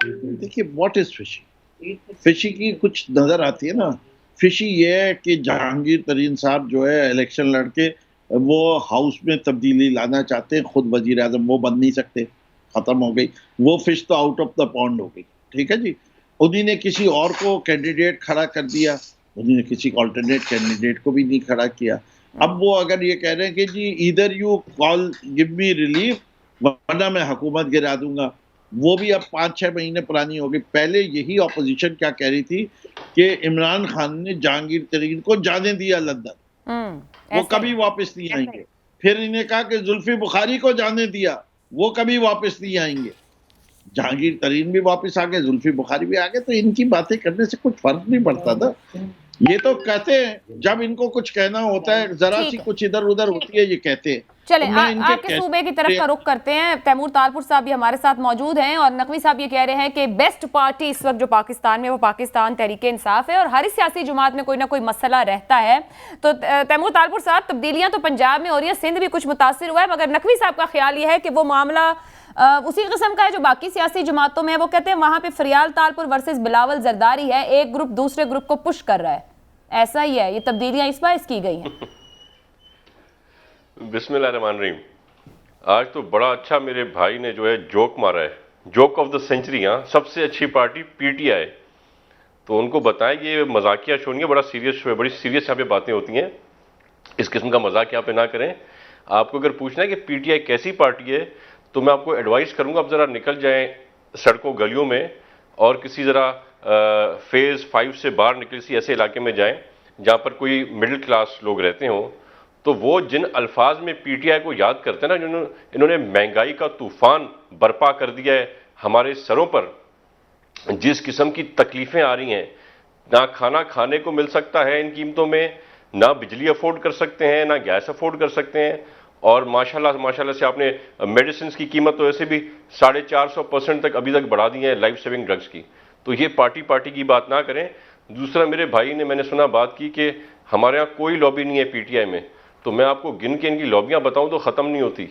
देखिए, व्हाट इज फिशी? फिशी की कुछ नजर आती है ना। फिशी ये है कि जहांगीर तरीन साहब जो है इलेक्शन लड़के वो हाउस में तब्दीली लाना चाहते हैं, खुद वजीर आजम वो बन नहीं सकते, खत्म हो गई वो फिश, तो आउट ऑफ द पॉन्ड हो गई। ठीक है जी, उन्हीं ने किसी और को कैंडिडेट खड़ा कर दिया, उन्हीं ने किसी ऑल्टरनेट कैंडिडेट को भी नहीं खड़ा किया। अब वो अगर ये कह रहे हैं कि जी इधर you call give me relief वरना मैं हुकूमत गिरा दूंगा, वो भी अब 5-6 महीने पुरानी हो गई। पहले यही ऑपोजिशन क्या कह रही थी कि इमरान खान ने जहांगीर तरीन को जाने दिया लंदन, वो कभी वापस नहीं आएंगे। फिर इन्हें कहा कि जुल्फी बुखारी को जाने दिया, वो कभी वापस नहीं आएंगे। जहांगीर तरीन भी वापस आ गए, जुल्फी बुखारी भी आ गए, तो इनकी बातें करने से कुछ फर्क नहीं पड़ता था। ये तो कहते हैं जब इनको कुछ कहना होता है, जरा सी कुछ इधर उधर होती है, ये कहते हैं। चले आपके सूबे की तरफ का रुख करते हैं। तैमूर तालपुर साहब भी हमारे साथ मौजूद हैं, और नकवी साहब ये कह रहे हैं कि बेस्ट पार्टी इस वक्त जो पाकिस्तान में वो पाकिस्तान तहरीक इंसाफ है, और हर सियासी जमात में कोई ना कोई मसला रहता है। तो तैमूर तालपुर साहब, तब्दीलियां तो पंजाब में हो रही है, सिंध भी कुछ मुतासिर हुआ है, मगर नकवी साहब का ख्याल ये है कि वो मामला उसी किस्म का है जो बाकी सियासी जमातों में है। वो कहते हैं वहां पे फरियाल तालपुर वर्सेस बिलावल जरदारी है, एक ग्रुप दूसरे ग्रुप को पुश कर रहा है, ऐसा ही है। ये तब्दीलियां इस बार की गई हैं। बिस्मिल्लाहिर्रहमानिर्रहीम। आज तो बड़ा अच्छा मेरे भाई ने जो है जोक मारा है, जोक ऑफ द सेंचुरी। हाँ, सबसे अच्छी पार्टी पीटीआई। तो उनको बताएं ये मजाकिया शो नहीं है, बड़ा सीरियस शो है, बड़ी सीरियस यहाँ पे बातें होती हैं, इस किस्म का मजाक यहाँ पे ना करें। आपको अगर पूछना है कि पीटीआई कैसी पार्टी है, तो मैं आपको एडवाइस करूंगा आप जरा निकल जाएं सड़कों गलियों में और किसी जरा फेज 5 से बाहर निकल सी ऐसे इलाके में जाएं जहां पर कोई मिडिल क्लास लोग रहते हो। तो वो जिन अल्फाज में पीटीआई को याद करते हैं ना, इन्होंने महंगाई का तूफान बर्पा कर दिया है हमारे सरों पर, जिस किस्म की तकलीफें आ रही हैं, ना खाना खाने को मिल सकता है इन कीमतों में, ना बिजली अफोर्ड कर सकते हैं, ना गैस अफोर्ड कर सकते हैं, और माशाल्लाह से आपने मेडिसिन की कीमत तो ऐसे भी 450% तक अभी तक बढ़ा दी है लाइफ सेविंग ड्रग्स की। तो ये पार्टी की बात ना करें। दूसरा, मेरे भाई ने मैंने सुना बात की कि हमारे यहाँ कोई लॉबी नहीं है पीटीआई में, तो मैं आपको गिन के इनकी लॉबियां बताऊं तो ख़त्म नहीं होती।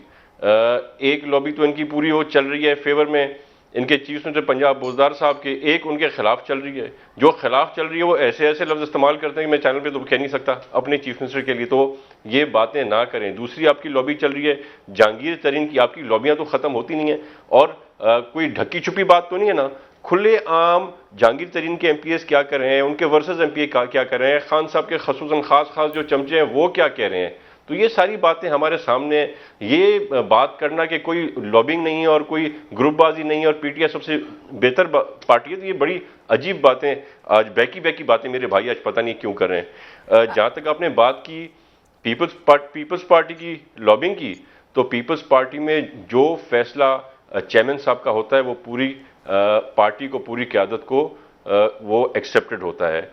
एक लॉबी तो इनकी पूरी वो चल रही है फेवर में इनके चीफ मिनिस्टर पंजाब बोजदार साहब के, एक उनके खिलाफ चल रही है। जो खिलाफ चल रही है वो ऐसे ऐसे लफ्ज़ इस्तेमाल करते हैं कि मैं चैनल पे तो कह नहीं सकता अपने चीफ मिनिस्टर के लिए, तो ये बातें ना करें। दूसरी आपकी लॉबी चल रही है जहांगीर तरीन की, आपकी लॉबियां तो ख़त्म होती नहीं है, और कोई ढकी छुपी बात तो नहीं है ना, खुले आम जहांगीर तरीन के एमपीएस क्या कर रहे हैं, उनके वर्सेस एमपीए क्या कर रहे हैं, खान साहब के खसूसन खास जो चमचे हैं वो क्या कह रहे हैं। तो ये सारी बातें हमारे सामने, ये बात करना कि कोई लॉबिंग नहीं है और कोई ग्रुपबाजी नहीं है और पीटीआई सबसे बेहतर पार्टी है, तो ये बड़ी अजीब बातें, आज बैकी बातें मेरे भाई आज पता नहीं क्यों कर रहे हैं। जहां तक आपने बात की पीपल्स पार्टी की लॉबिंग की, तो पीपल्स पार्टी में जो फैसला चेयरमैन साहब का होता है वो पूरी पार्टी को, पूरी क़यादत को वो एक्सेप्टेड होता है।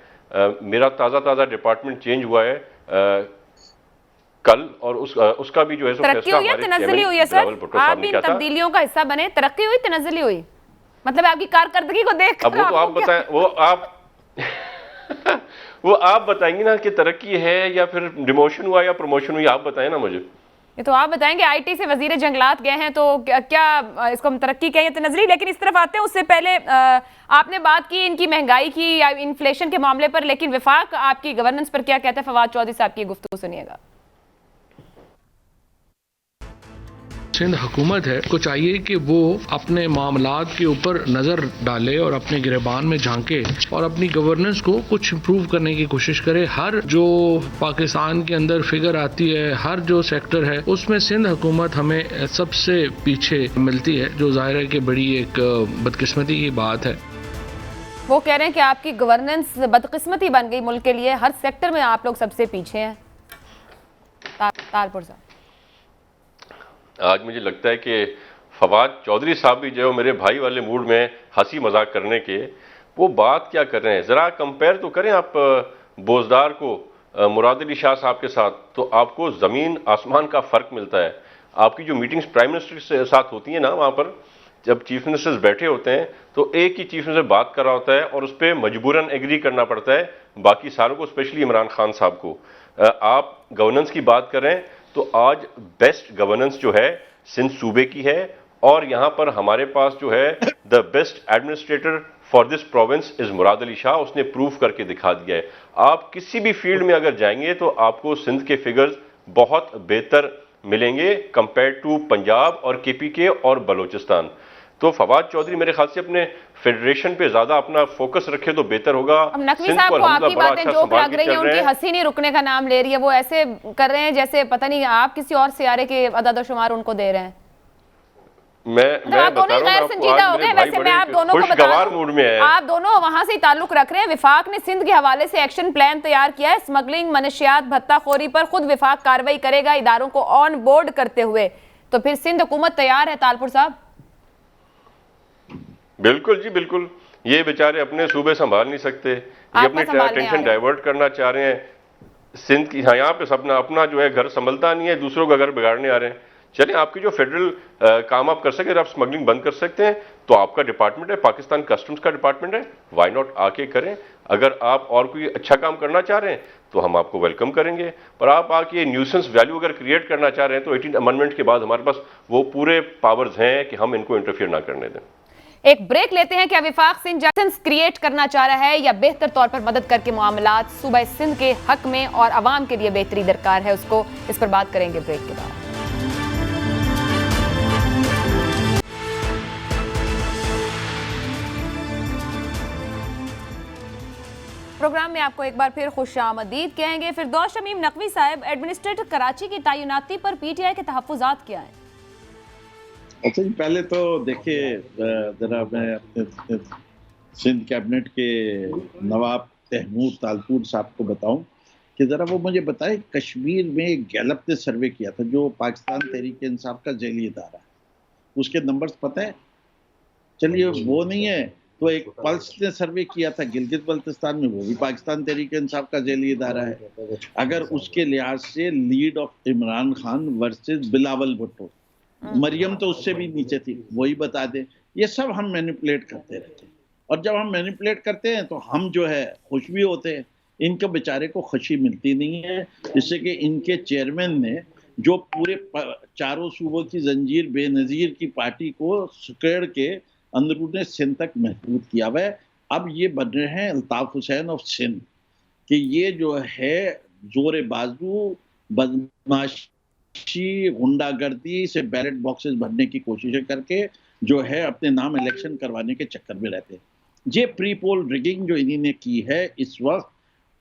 मेरा ताज़ा डिपार्टमेंट चेंज हुआ है कल, और उसका भी जो है तरक्की हुई है, तनज़्ज़ुली हुई है सर, आप भी इन तब्दीलियों का हिस्सा बने, तरक्की हुई, तनज़्ज़ुली हुई, मतलब आपकी कारकर्दगी को देख अब वो तो आप बताएं, वो आप बताएंगी ना कि तरक्की है या फिर डिमोशन हुआ या प्रमोशन हुई, आप बताएं ना मुझे। ये तो आप बताएंगे, आईटी से वजीर जंगलात गए हैं, तो क्या इसको हम तरक्की कहें या तनज़्ज़ुली। लेकिन इस तरफ आते हैं, उससे पहले आपने बात की इनकी महंगाई की या इन्फ्लेशन के मामले पर, लेकिन वफाक आपकी गवर्नेंस पर क्या कहता है, फवाद चौधरी साहब की गुफ्तगू सुनिएगा। सिंध हुकूमत है को चाहिए कि वो अपने मामलात के ऊपर नज़र डाले और अपने गिरबान में झांके और अपनी गवर्नेंस को कुछ इम्प्रूव करने की कोशिश करे। हर जो पाकिस्तान के अंदर फिगर आती है, हर जो सेक्टर है, उसमें सिंध हुकूमत हमें सबसे पीछे मिलती है, जो जाहिर है कि बड़ी एक बदकिस्मती की बात है। वो कह रहे हैं कि आपकी गवर्नेंस बदकिस्मती बन गई मुल्क के लिए, हर सेक्टर में आप लोग सबसे पीछे हैं। तालपुर साहब, आज मुझे लगता है कि फवाद चौधरी साहब भी जो मेरे भाई वाले मूड में हंसी मजाक करने के, वो बात क्या कर रहे हैं, ज़रा कंपेयर तो करें आप बोजदार को मुराद अली शाह साहब के साथ, तो आपको ज़मीन आसमान का फ़र्क मिलता है। आपकी जो मीटिंग्स प्राइम मिनिस्टर के साथ होती है ना, वहाँ पर जब चीफ मिनिस्टर्स बैठे होते हैं तो एक ही चीफ मिनिस्टर बात कर रहा होता है और उस पर मजबूरन एग्री करना पड़ता है बाकी सारों को, स्पेशली इमरान खान साहब को। आप गवर्नेंस की बात कर रहे हैं, तो आज बेस्ट गवर्नेंस जो है सिंध सूबे की है, और यहां पर हमारे पास जो है the best administrator for this province is Murad Ali Shah, उसने प्रूव करके दिखा दिया है। आप किसी भी फील्ड में अगर जाएंगे तो आपको सिंध के फिगर्स बहुत बेहतर मिलेंगे कंपेयर टू पंजाब और केपीके और बलोचिस्तान। तो फवाद चौधरी मेरे ख्याल से अपने फेडरेशन पे ज्यादा अपना फोकस रखे तो बेहतर होगा। अब नकवी साहब को आपकी बातें जोक लग रही है, उनकी हंसी नहीं रुकने का नाम ले रही है, वो ऐसे कर रहे हैं जैसे पता नहीं आप किसी और सियारे के अदाद-ओ-शुमार उनको दे रहे हैं। मैं आप दोनों गैर संजीदा हो गए। वैसे मैं आप दोनों को बता दूं, आप दोनों वहां से ताल्लुक रख रहे हैं। विफाक ने सिंध के हवाले से एक्शन प्लान तैयार किया है, स्मगलिंग, मनशियात, भत्ताखोरी पर खुद विफाक कार्रवाई करेगा इदारों को ऑन बोर्ड करते हुए। तो फिर सिंध हुकूमत तैयार है तालपुर साहब? बिल्कुल जी बिल्कुल, ये बेचारे अपने सूबे संभाल नहीं सकते, ये अपने टेंशन डाइवर्ट करना चाह रहे हैं सिंध की। हाँ, यहाँ पे अपना जो है घर संभलता नहीं है, दूसरों का घर बिगाड़ने आ रहे हैं। चलिए, आपकी जो फेडरल काम आप कर सके, अगर आप स्मगलिंग बंद कर सकते हैं तो आपका डिपार्टमेंट है, पाकिस्तान कस्टम्स का डिपार्टमेंट है, व्हाई नॉट आके करें। अगर आप और कोई अच्छा काम करना चाह रहे हैं तो हम आपको वेलकम करेंगे, पर आप आके न्यूसेंस वैल्यू अगर क्रिएट करना चाह रहे हैं तो 18 अमेंडमेंट के बाद हमारे पास वो पूरे पावर्स हैं कि हम इनको इंटरफियर ना करने दें। एक ब्रेक लेते हैं। क्या विफाक सिंध जंक्शंस क्रिएट करना चाह रहा है या बेहतर तौर पर मदद करके मामलात सूबा सिंध के हक में और आवाम के लिए बेहतरी दरकार है उसको, इस पर बात करेंगे ब्रेक के बाद। प्रोग्राम में आपको एक बार फिर खुशामदीद कहेंगे। फिरदौस शमीम नकवी साहब, एडमिनिस्ट्रेटर कराची की तैनाती पर पीटीआई के तहफ्फुज़ात क्या हैं? अच्छा जी, पहले तो देखिए जरा मैं अपने सिंध कैबिनेट के नवाब तैमूर तालपुर साहब को बताऊं कि जरा वो मुझे बताए, कश्मीर में एक गैलप ने सर्वे किया था जो पाकिस्तान तहरीक इंसाफ का झेली इदारा है, उसके नंबर्स पता है? चलिए वो नहीं है तो एक पल्स ने सर्वे किया था गिलगित बल्तिस्तान में, वो भी पाकिस्तान तहरीक इंसाफ का झेली इदारा है। अगर उसके लिहाज से lead of Imran Khan versus Bilawal Bhutto, Maryam तो उससे भी नीचे थी, वही बता दे। ये सब हम मैनिपुलेट करते रहते हैं, और जब हम मैनिपुलेट करते हैं तो हम जो है खुश भी होते हैं। इनके बेचारे को खुशी मिलती नहीं है, जिससे कि इनके चेयरमैन ने जो पूरे चारों सूबों की जंजीर बेनजीर की पार्टी को सुकेड़ के अंदरूने सिंध तक महफूज किया हुआ है। अब ये बन रहे हैं अल्ताफ हुसैन ऑफ सिंध कि ये जो है जोरे बाजू, बदमाशी, गुंडागर्दी से बैलेट बॉक्सेस भरने की कोशिशें करके जो है अपने नाम इलेक्शन करवाने के चक्कर में रहते हैं। ये प्री पोल रिगिंग जो इन्होंने की है इस वक्त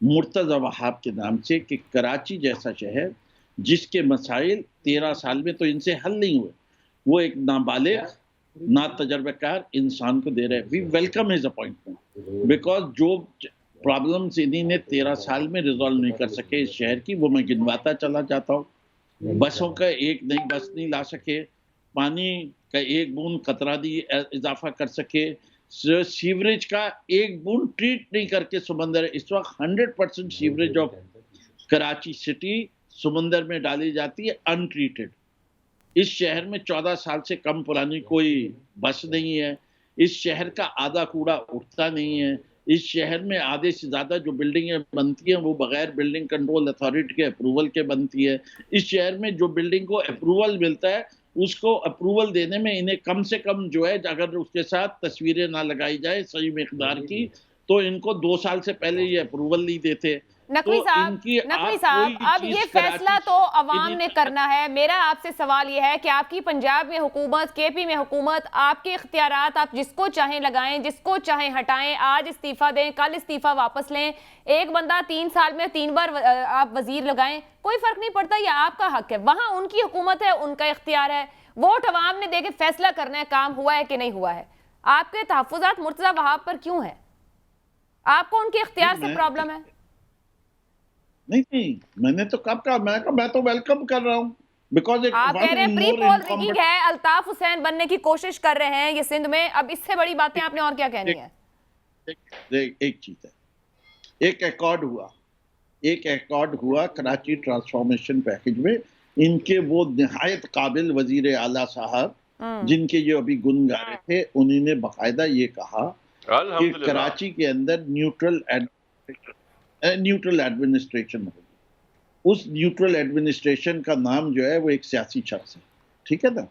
मुर्तज़ा वहाब के नाम से, कि कराची जैसा शहर जिसके मसाइल 13 साल में तो इनसे हल नहीं हुए, वो एक नाबालिग ना तजर्बेकार इंसान को दे रहे हैं। We welcome his appointment because जो प्रॉब्लम्स इन्हीं ने 13 साल में रिजॉल्व नहीं कर सके इस शहर की, वो मैं गिनवाता चला जाता हूँ। बसों का एक नई बस नहीं ला सके, पानी का एक बूंद कतरा दी इजाफा कर सके, सीवरेज का एक बूंद ट्रीट नहीं करके समंदर, इस वक्त 100% सीवरेज ऑफ कराची सिटी समंदर में डाली जाती है अनट्रीटेड। इस शहर में 14 साल से कम पुरानी कोई बस नहीं है, इस शहर का आधा कूड़ा उठता नहीं है, इस शहर में आधे से ज्यादा जो बिल्डिंगें बनती हैं वो बगैर बिल्डिंग कंट्रोल अथॉरिटी के अप्रूवल के बनती है। इस शहर में जो बिल्डिंग को अप्रूवल मिलता है उसको अप्रूवल देने में इन्हें कम से कम जो है, अगर उसके साथ तस्वीरें ना लगाई जाए सही मिकदार की, तो इनको 2 साल से पहले ये अप्रूवल नहीं देते। नकवी साहब, अब ये फैसला तो अवाम ने करना है। मेरा आपसे सवाल ये है कि आपकी पंजाब में हुकूमत, केपी में हुकूमत, आपके इख्तियारात, आप जिसको चाहें लगाएं, जिसको चाहें हटाएं, आज इस्तीफा दें, कल इस्तीफा वापस लें, एक बंदा 3 साल में 3 बार आप वजीर लगाएं, कोई फर्क नहीं पड़ता, ये आपका हक है। वहां उनकी हुकूमत है, उनका इख्तियार है, वोट अवाम ने देके फैसला करना है काम हुआ है कि नहीं हुआ है। आपके तहफ्फुज़ात मुर्तज़ा वहाब पर क्यों है? आपको उनके इख्तियार से प्रॉब्लम है? नहीं, मैंने तो कब कहा, मैं तो वेलकम कर रहा हूँ बिकॉज आप कह रहे हैं प्री पोल रिगिंग है, अल्ताफ हुसैन बनने की कोशिश कर रहे हैं ये सिंध में। अब इससे बड़ी बातें आपने और क्या कहनी है? एक चीज है, एक एकॉर्ड हुआ कराची ट्रांसफॉर्मेशन पैकेज में। इनके वो निहायत काबिल वजीर आला साहब जिनके ये अभी गुण गा रहे थे, उन्होंने बाकायदा ये कहा कि कराची के अंदर न्यूट्रल एडमिनिस्ट्रेशन होगी। उस न्यूट्रल एडमिनिस्ट्रेशन का नाम जो है वो एक सियासी शख्स है, ठीक है ना।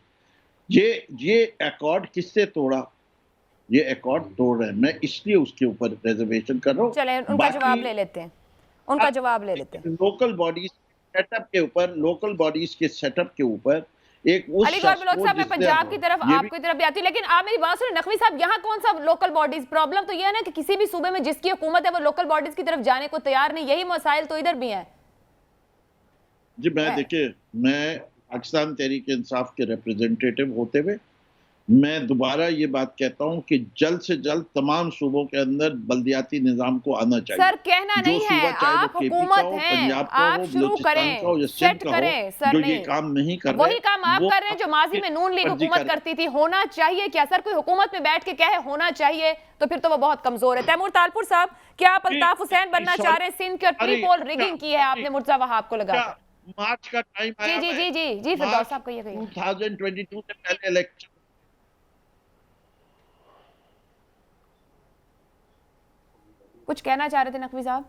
ये अकॉर्ड किससे तोड़ा? ये अकॉर्ड तोड़ रहे हैं, मैं इसलिए उसके ऊपर रिजर्वेशन कर रहा हूँ। चलें उनका जवाब ले लेते हैं, लोकल बॉडीज सेटअप के ऊपर, लोकल बॉडीज के सेटअप के ऊपर एक अलीगढ़ ब्लॉक साहब, मैं पंजाब की तरफ आपकी तरफ भी आती हूँ, लेकिन आप मेरी बात सुनिए नकवी साहब, यहाँ कौन सा लोकल बॉडीज? प्रॉब्लम तो यह है ना कि किसी भी सूबे में जिसकी हुकूमत है वो लोकल बॉडीज की तरफ जाने को तैयार नहीं। यही मसाइल तो इधर भी हैं जी। देखिए, मैं पाकिस्तान तहरीक इंसाफ के रिप्रेजेंटेटिव होते हुए मैं दोबारा ये बात कहता हूँ कि जल्द से जल्द तमाम सूबों के अंदर बल्दियाती निजाम को आना चाहिए। सर कहना नहीं है, आप हुकूमत हैं, आप शुरू करें, सेट करें। सर जो ये काम नहीं कर रहे, वही काम आप कर रहे हैं जो माजी में नून लीग हुकूमत करती थी। होना चाहिए क्या सर? कोई हुकूमत में बैठ के कहे होना चाहिए तो फिर तो वो बहुत कमजोर है। तैमूर तालपुर साहब, क्या आप अल्ताफ हुसैन बनना चाह रहे हैं? सिंध के प्री पोल रिगिंग की है आपने मुर्तज़ा वहाब को लगा। मार्च का टाइम आया, जी फिरदौस साहब कहिए। 2022 से पहले इलेक्शन। कुछ कहना चाह रहे थे नकवी साहब?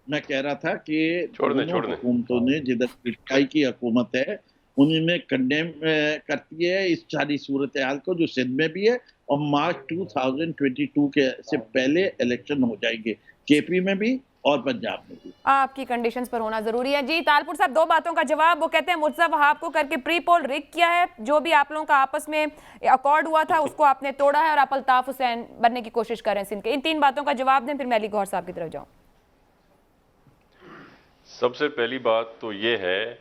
मैं कह रहा था कि हुकूमतों ने, जिधर पीटीआई की हुकूमत है, उन्होंने कंडेम करती है इस सारी सूरत हाल को जो सिंध में भी है, और मार्च 2022 के से पहले इलेक्शन हो जाएंगे, केपी में भी और पंजाब में भी। आपकी कंडीशंस पर होना जरूरी है। जी तालपुर साहब, दो बातों का जवाब। वो कहते हैं मुर्तजा वहाब को करके प्री पोल रिग किया है, जो भी आप लोगों का आपस में अकॉर्ड हुआ था उसको आपने तोड़ा है और आप अल्ताफ हुसैन बनने की कोशिश कर रहे हैं सिंध के। इन तीन बातों का जवाब दें, फिर मैं अली गौहर साहब की तरफ जाऊं। सबसे पहली बात तो ये है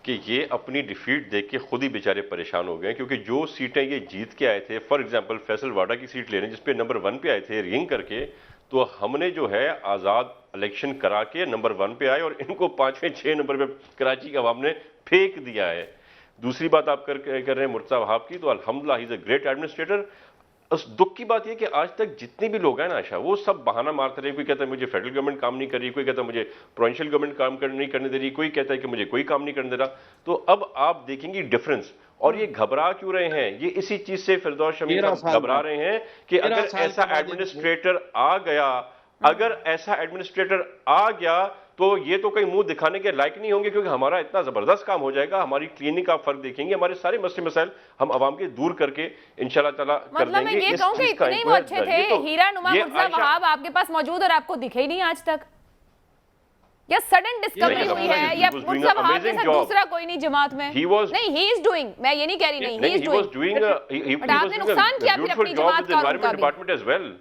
कि ये अपनी डिफीट देख के खुद ही बेचारे परेशान हो गए, क्योंकि जो सीटें ये जीत के आए थे, फॉर एग्जांपल फैसल वाडा की सीट ले रहे हैं जिसपे नंबर 1 पे आए थे रिंग करके, तो हमने जो है आज़ाद इलेक्शन करा के नंबर 1 पे आए और इनको 5वें 6 नंबर पे कराची का अवाम ने फेंक दिया है। दूसरी बात आप कर रहे हैं मुर्तजा वहाब की, तो अल्हम्दुलिल्लाह he is a great administrator. उस दुख की बात यह कि आज तक जितने भी लोग हैं ना आशा, वो सब बहाना मारते रहे। कोई कहता है मुझे फेडरल गवर्नमेंट काम नहीं कर रही, कोई कहता है मुझे प्रोविंशियल गवर्नमेंट काम नहीं करने दे रही, कोई कहता है कि मुझे कोई काम नहीं करने दे रहा। तो अब आप देखेंगे डिफरेंस। और ये घबरा क्यों रहे हैं? ये इसी चीज से फिरदौस शमी साहब घबरा रहे हैं कि अगर ऐसा एडमिनिस्ट्रेटर आ गया, अगर ऐसा एडमिनिस्ट्रेटर आ गया तो ये तो कहीं मुंह दिखाने के लायक नहीं होंगे, क्योंकि हमारा इतना जबरदस्त काम हो जाएगा, हमारी क्लिनिक आप फर्क देखेंगे, हमारे सारे मसले मसाइल हम अवाम के दूर करके इंशाल्लाह ताला कर देंगे। मतलब मैं ये कहूं कि इतने वो अच्छे थे, हीरा नुमा मुर्तजा वहाब आपके पास मौजूद और आपको दिखे ही नहीं आज तक, या सडन डिस्कवरी हुई है, या मुर्तजा वहाब के साथ दूसरा कोई नहीं जमात में? नहीं, ही इज डूइंग, मैं ये नहीं कह रही नहीं, ही इज डूइंग, बट आपने नुकसान किया फिर अपनी जमात का और उनका भी। Department as well.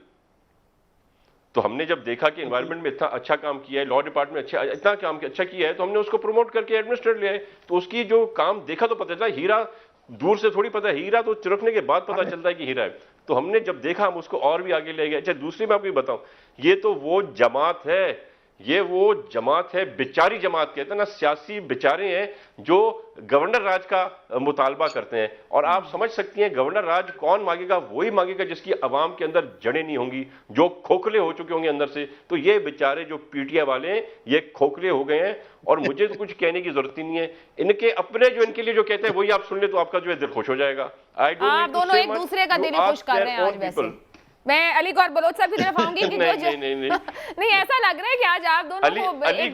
तो हमने जब देखा कि एनवायरनमेंट में इतना अच्छा काम किया है, लॉ डिपार्टमेंट इतना काम अच्छा किया है, तो हमने उसको प्रमोट करके एडमिनिस्ट्रेटर ले आए। तो उसकी जो काम देखा तो पता चला, हीरा दूर से थोड़ी पता है, हीरा तो चिरकने के बाद पता चलता है कि हीरा है। तो हमने जब देखा हम उसको और भी आगे ले गए। अच्छा, दूसरी मैं आपको बताऊं, ये तो वो जमात है, ये वो जमात है, बेचारी जमात कहते हैं ना, सियासी बेचारे हैं जो गवर्नर राज का मुतालबा करते हैं। और आप समझ सकती हैं गवर्नर राज कौन मांगेगा? वही मांगेगा जिसकी अवाम के अंदर जड़ें नहीं होंगी, जो खोखले हो चुके होंगे अंदर से। तो ये बेचारे जो पीटीआई वाले हैं ये खोखले हो गए हैं, और मुझे तो कुछ कहने की जरूरत ही नहीं है। इनके अपने जो इनके लिए जो कहते हैं वही आप सुन ले तो आपका जो है दिल खुश हो जाएगा। आप दोनों एक दूसरे का दिल खुश कर रहे हैं आज। वैसे मैं अली गौहर बलोच साहब की तरफ आऊंगी कि नहीं ऐसा लग रहा है कि आज आप दोनों को अली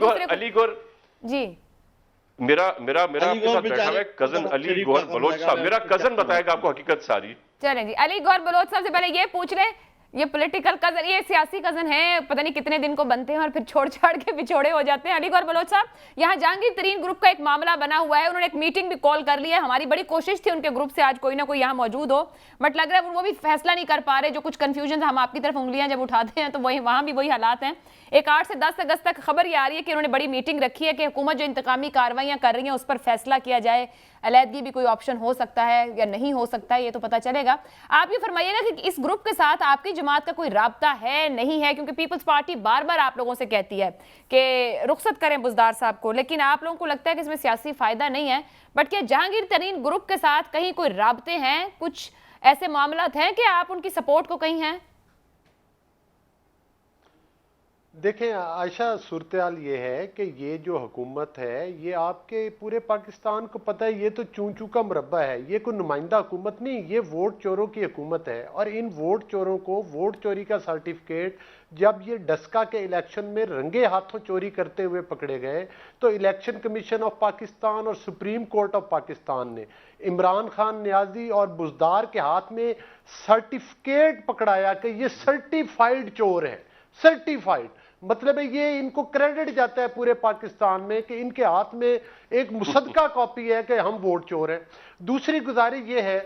गौहर जी, मेरा आपके साथ बैठा हुआ है कजन अली गौहर बलोच साहब, मेरा कजन बताएगा आपको हकीकत सारी। चलें जी, अली गौहर बलोच साहब से पहले ये पूछ ले, ये पॉलिटिकल कजन, ये सियासी कजन है, पता नहीं कितने दिन को बनते हैं और फिर छोड़ छाड़ के बिछोड़े हो जाते हैं। अली गौहर बलोच साहब, यहाँ जहांगीर तरीन ग्रुप का एक मामला बना हुआ है, उन्होंने एक मीटिंग भी कॉल कर ली है। हमारी बड़ी कोशिश थी उनके ग्रुप से आज कोई ना कोई यहाँ मौजूद हो, बट लग रहा है वो भी फैसला नहीं कर पा रहे। जो कुछ कंफ्यूजन, हम आपकी तरफ उंगलियां जब उठाते हैं तो वही वहाँ भी वही हालात हैं। एक 8 से 10 अगस्त तक खबर ये आ रही है कि उन्होंने बड़ी मीटिंग रखी है कि हुकूमत जो इंतकामी कार्रवाइयाँ कर रही है उस पर फैसला किया जाए। अलहदगी भी कोई ऑप्शन हो सकता है या नहीं हो सकता है, ये तो पता चलेगा। आप ये फरमाइएगा कि इस ग्रुप के साथ आपकी जमात का कोई राब्ता है नहीं है? क्योंकि पीपल्स पार्टी बार बार आप लोगों से कहती है कि रुखसत करें बुज़दार साहब को, लेकिन आप लोगों को लगता है कि इसमें सियासी फायदा नहीं है। बट क्या जहांगीर तरीन ग्रुप के साथ कहीं कोई राब्ते हैं, कुछ ऐसे मामलात हैं कि आप उनकी सपोर्ट को कहीं हैं? देखें आयशा, सूरत-ए-हाल ये है कि ये जो हुकूमत है ये आपके पूरे पाकिस्तान को पता है, ये तो चूं चूं का मुरब्बा है, ये कोई नुमाइंदा हुकूमत नहीं, ये वोट चोरों की हुकूमत है। और इन वोट चोरों को वोट चोरी का सर्टिफिकेट जब ये डस्का के इलेक्शन में रंगे हाथों चोरी करते हुए पकड़े गए, तो इलेक्शन कमीशन ऑफ पाकिस्तान और सुप्रीम कोर्ट ऑफ पाकिस्तान ने इमरान खान नियाजी और बुज़दार के हाथ में सर्टिफिकेट पकड़ाया कि ये सर्टिफाइड चोर है। सर्टिफाइड मतलब है ये इनको क्रेडिट जाता है पूरे पाकिस्तान में कि इनके हाथ में एक मुसद्दका कॉपी है कि हम वोट चोर हैं। दूसरी गुजारिश ये है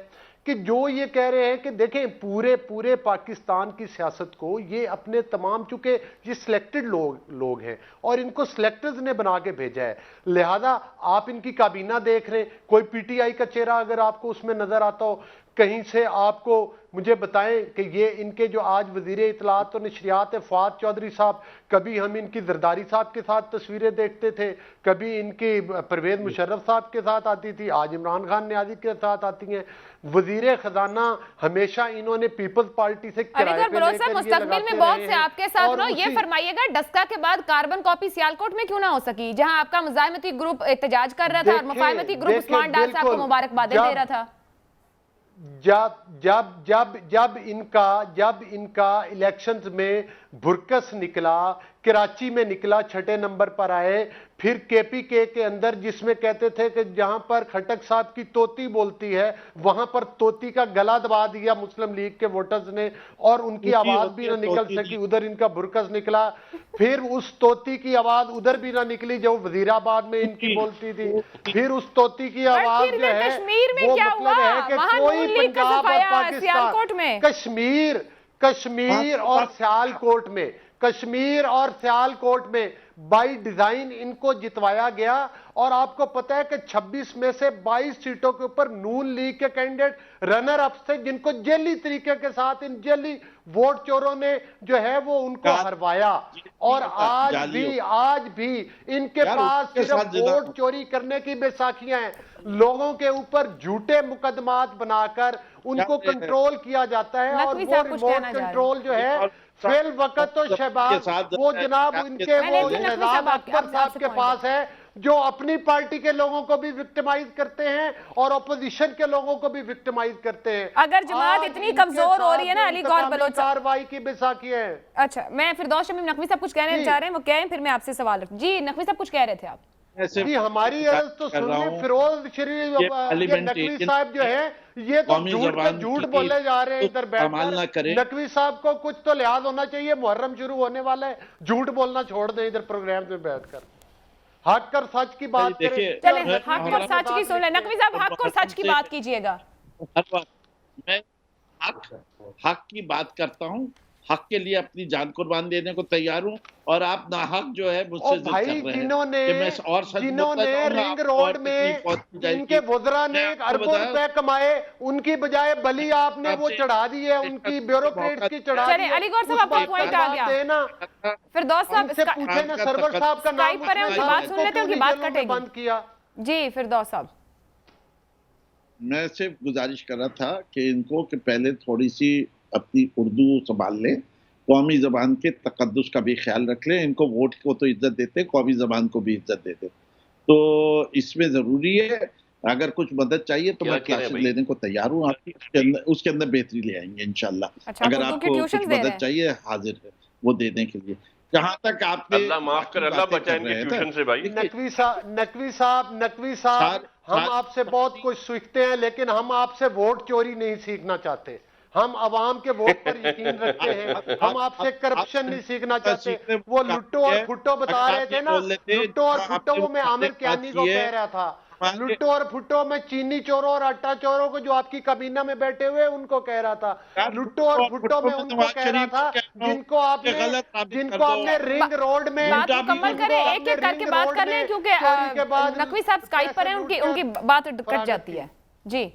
कि जो ये कह रहे हैं कि देखें पूरे पाकिस्तान की सियासत को ये अपने तमाम, चूंकि ये सिलेक्टेड लोग हैं और इनको सिलेक्टर्स ने बना के भेजा है, लिहाजा आप इनकी काबीना देख रहे हैं, कोई पीटीआई का चेहरा अगर आपको उसमें नजर आता हो कहीं से, आपको मुझे बताएं कि ये इनके जो आज वजीर इत्तलात और नशरियात है फवाद चौधरी साहब, कभी हम इनकी जरदारी साहब के साथ तस्वीरें देखते थे, कभी इनकी परवेज मुशर्रफ साहब के साथ आती थी, आज इमरान खान नियाजी के साथ आती हैं। वजीर खजाना हमेशा इन्होंने पीपल्स पार्टी से किराए पे लेकर मुस्तकबिल में बहुत से आपके साथ रहो। ये फरमाइएगा डस्का के बाद कार्बन कॉपी सियालकोट में क्यों ना हो सकी, जहां आपका मुजाहिमती ग्रुप एहतजाज कर रहा था और मुफाहिमती ग्रुप उस्मान डार साहब को मुबारकबादें दे रहा था? जब इनका इलेक्शंस में बुरकस निकला, कराची में निकला, 6 नंबर पर आए, फिर केपीके के अंदर जिसमें कहते थे कि जहां पर खट्टक साहब की तोती बोलती है वहां पर तोती का गला दबा दिया मुस्लिम लीग के वोटर्स ने और उनकी आवाज भी ना निकल सकी, उधर इनका बुरकस निकला। फिर उस तोती की आवाज उधर भी ना निकली जो वजीराबाद में इनकी बोलती थी। फिर उस तोती की आवाज जो है वो मतलब है कि कोई पंजाब और पाकिस्तान, कश्मीर और सियालकोट में, कश्मीर और सियालकोट में बाई डिजाइन इनको जितवाया गया। और आपको पता है कि 26 में से 22 सीटों के ऊपर नून लीग के कैंडिडेट रनर अप थे जिनको जेली तरीके के साथ इन जेली वोट चोरों ने जो है वो उनको हरवाया। और आज भी इनके पास सिर्फ वोट चोरी करने की बेसाखियां हैं। लोगों के ऊपर झूठे मुकदमात बनाकर उनको कंट्रोल किया जाता है और वो रिमोट कंट्रोल जो है फिल वक्त तो शहबाज वो जनाब इनके वो शहजाद अकबर साहब के पास है जो अपनी पार्टी के लोगों को भी विक्टिमाइज करते हैं और ऑपोजिशन के लोगों को भी विक्टिमाइज करते हैं। अगर जमात इतनी कमजोर हो रही है ना, अली गौर बलोच कार्रवाई की बेसाखी है। अच्छा, मैं फिरदौस शमीम नकवी साहब कुछ कहना चाह रहे हैं, वो कहें फिर मैं आपसे सवाल रखूं। जी नकवी साहब कुछ कह रहे थे आप? जी हमारी अर्ज तो सुनिए, फिरोज शरीफ नकवी साहब जो है ये तो झूठ बोले जा रहे हैं इधर बैठकर। नकवी साहब को कुछ तो लिहाज होना चाहिए, मुहर्रम शुरू होने वाला है, झूठ बोलना छोड़ दें इधर प्रोग्राम में बैठकर, हक और सच की बात करें। चलें हक और सच की सुन लें। नकवी साहब हक और सच की बात कीजिएगा। मैं हक की बात करता हूँ, हक के लिए अपनी जान कुर्बान देने को तैयार हूँ और आप नाहक जो है मुझसे जिद कर रहे हैं। जिन्होंने रिंग रोड में इनके वज़रा ने अरबों रुपए कमाए उनकी बजाय बलि आपने वो चढ़ा दी है, उनकी ब्यूरोक्रेट्स की चढ़ा दी है। अली गौर साहब आपका पॉइंट आ गया। फिरदौस साहब पूछे ना सरवर साहब का नाम पर है, उनकी बात सुन लेते हैं, उनकी बात कटेगी। बंद किया। जी फिरदौस साहब, मैं सिर्फ गुजारिश कर रहा था कि इनको कि पहले थोड़ी सी अपनी उर्दू संभाल लें, कौमी ज़बान के तकद्दुस का भी ख्याल रख लें। इनको वोट को तो इज्जत देते, कौमी ज़बान को भी इज्जत देते, तो इसमें ज़रूरी है। अगर कुछ मदद चाहिए तो मैं क्लासेस लेने को तैयार हूँ आपकी, उसके अंदर बेहतरी ले आएंगे इंशाल्लाह। अच्छा, अगर आपको कुछ मदद चाहिए हाजिर है वो देने के लिए। जहाँ तक आपने अल्लाह माफ कर, अल्लाह बचाए इनके ट्यूशन से भाई। नकवी साहब हम आपसे बहुत कुछ सीखते हैं लेकिन हम आपसे वोट चोरी नहीं सीखना चाहते। हम अवाम के वोट पर यकीन रखते हैं। हम आपसे करप्शन नहीं सीखना चाहते। वो लुट्टो और फुट्टो बता रहे थे ना, लुट्टो और फुट्टो वो मैं आमिर कियानी को कह रहा था। लुट्टो और फुट्टो में चीनी चोरों और आटा चोरों को जो आपकी कबीना में बैठे हुए उनको कह रहा था। लुट्टो और फुट्टो में उनको कह रहा था जिनको आपने रिंग रोड में मुकम्मल करें, एक एक करके बात कर लें क्योंकि नकवी साहब स्काइप पर हैं, उनकी बात कट जाती है। जी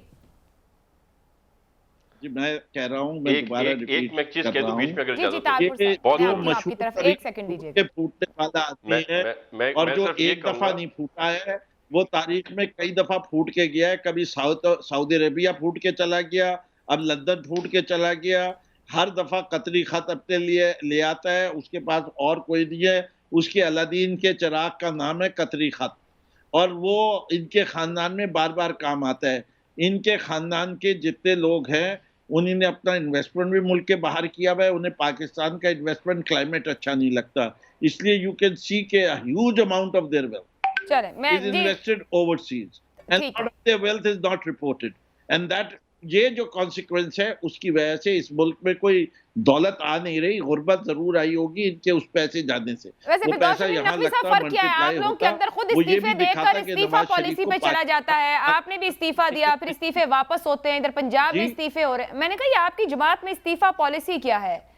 जी मैं कह रहा हूँ, मैं दोबारा एक मैं चीज कह दूं बीच में, अगर आपकी तरफ एक सेकंड दीजिए। फूटने वाला आदमी है और जो एक दफा नहीं फूटा है वो तारीख में कई दफा फूट के गया है। कभी सऊदी अरेबिया फूट के चला गया, अब लंदन फूट के चला गया। हर दफा कतरी खत अपने लिए ले आता है, उसके पास और कोई नहीं है। उसके अलादीन के चिराग का नाम है कतरी खत और वो इनके खानदान में बार बार काम आता है। इनके खानदान के जितने लोग हैं उन्हीं ने अपना इन्वेस्टमेंट भी मुल्क के बाहर किया हुआ है। उन्हें पाकिस्तान का इन्वेस्टमेंट क्लाइमेट अच्छा नहीं लगता, इसलिए यू कैन सी के huge amount of their wealth is invested overseas and part of their wealth is not reported and that ये जो कॉन्सिक्वेंस है उसकी वजह से इस मुल्क में कोई दौलत आ नहीं रही, गुर्बत जरूर आई होगी इनके उस पैसे जाने से। वैसे पैसा यहाँ लगता है मल्टीप्लाई होता है। आप लोगों के अंदर खुद इस्तीफे देकर इस्तीफा पॉलिसी पे चला जाता है। आपने भी इस्तीफा दिया, फिर इस्तीफे वापस होते हैं, इधर पंजाब में इस्तीफे हो रहे हैं। मैंने कहा ये आपकी जमात में इस्तीफा पॉलिसी क्या है?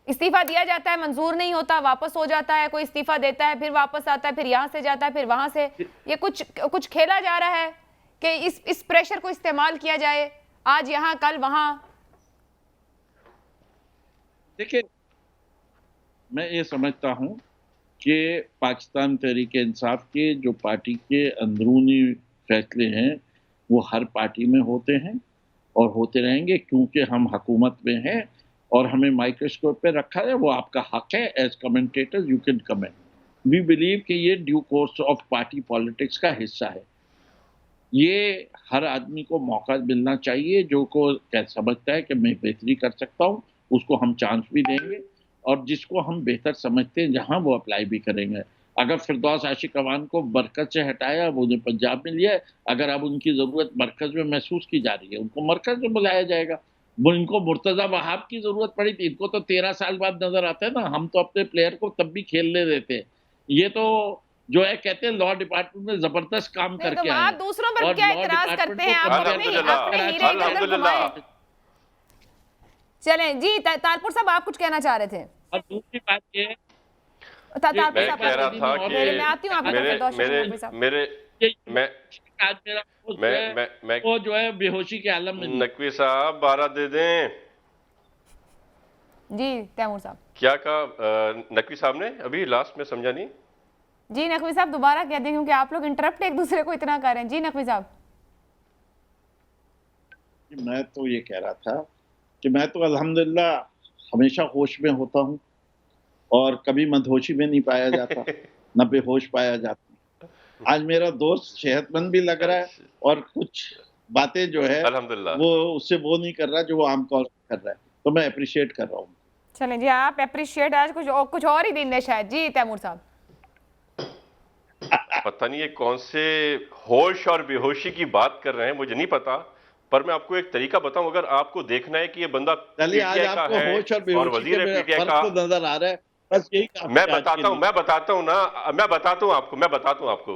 इस्तीफा दिया जाता है, मंजूर नहीं होता, वापस हो जाता है, कोई इस्तीफा देता है फिर वापस आता है, फिर यहाँ से जाता है, फिर वहां से। ये कुछ खेला जा रहा है कि इस प्रेशर को इस्तेमाल किया जाए, आज यहाँ कल वहां। देखिए मैं ये समझता हूँ कि पाकिस्तान तहरीक इंसाफ के जो पार्टी के अंदरूनी फैसले हैं वो हर पार्टी में होते हैं और होते रहेंगे, क्योंकि हम हुकूमत में हैं और हमें माइक्रोस्कोप पे रखा है। वो आपका हक है, as commentators you can comment. We believe कि ये due course of party politics का हिस्सा है। ये हर आदमी को मौका मिलना चाहिए जो को क्या समझता है कि मैं बेहतरी कर सकता हूँ, उसको हम चांस भी देंगे और जिसको हम बेहतर समझते हैं जहां वो अप्लाई भी करेंगे। अगर फिरदौस आशिक अवान को मरकज से हटाया, वो उन्हें पंजाब में लिया है, अगर अब उनकी जरूरत मरकज में महसूस की जा रही है, उनको मरकज में बुलाया जाएगा। इनको मुर्तजा वहाब की जरूरत पड़ी थी, इनको तो 13 साल बाद नजर आते हैं ना, हम तो अपने प्लेयर को तब भी खेलने देते हैं। ये तो जो है कहते हैं लॉ डिपार्टमेंट में जबरदस्त काम करके आए आप दूसरों पर क्या इतराज करते हैं? आप अपने हीरे नजर घुमाएं। चलें जी, तारपुर साहब आप कुछ कहना चाह रहे थे। और दूसरी बात ये तारपुर साहब कह रहा था कि मैं आती हूँ मैं वो जो है बेहोशी के आलम में। नकवी साहब 12 दे दें जी। तैमूर साहब क्या कहा नकवी साहब ने अभी लास्ट में, समझा नहीं जी। नकवी साहब दोबारा कह दें क्योंकि आप लोग इंटरप्ट एक दूसरे को इतना कर रहे हैं। जी नकवी साहब। मैं तो ये कह रहा था कि मैं तो अल्हम्दुलिल्लाह हमेशा होश में होता हूँ और कभी मदहोशी में नहीं पाया जाता न बेहोश पाया जाता। आज मेरा दोस्त सेहतमंद भी लग रहा है और कुछ बातें जो है अल्हम्दुलिल्लाह वो उससे वो नहीं कर रहा जो वो आमतौर पर कर रहा है, तो मैं अप्रिशिएट कर रहा हूँ। चलें जी, आप अप्रिशिएट आज कुछ और ही दिन है शायद। जी तैमूर साहब। पता नहीं ये कौन से होश और बेहोशी की बात कर रहे हैं, मुझे नहीं पता, पर मैं आपको एक तरीका बताऊं। अगर आपको देखना है कि ये बंदा आज आपको होश और वजीर पीटीआई का तो नजर आ रहा है, बस यही मैं बताता हूं आपको।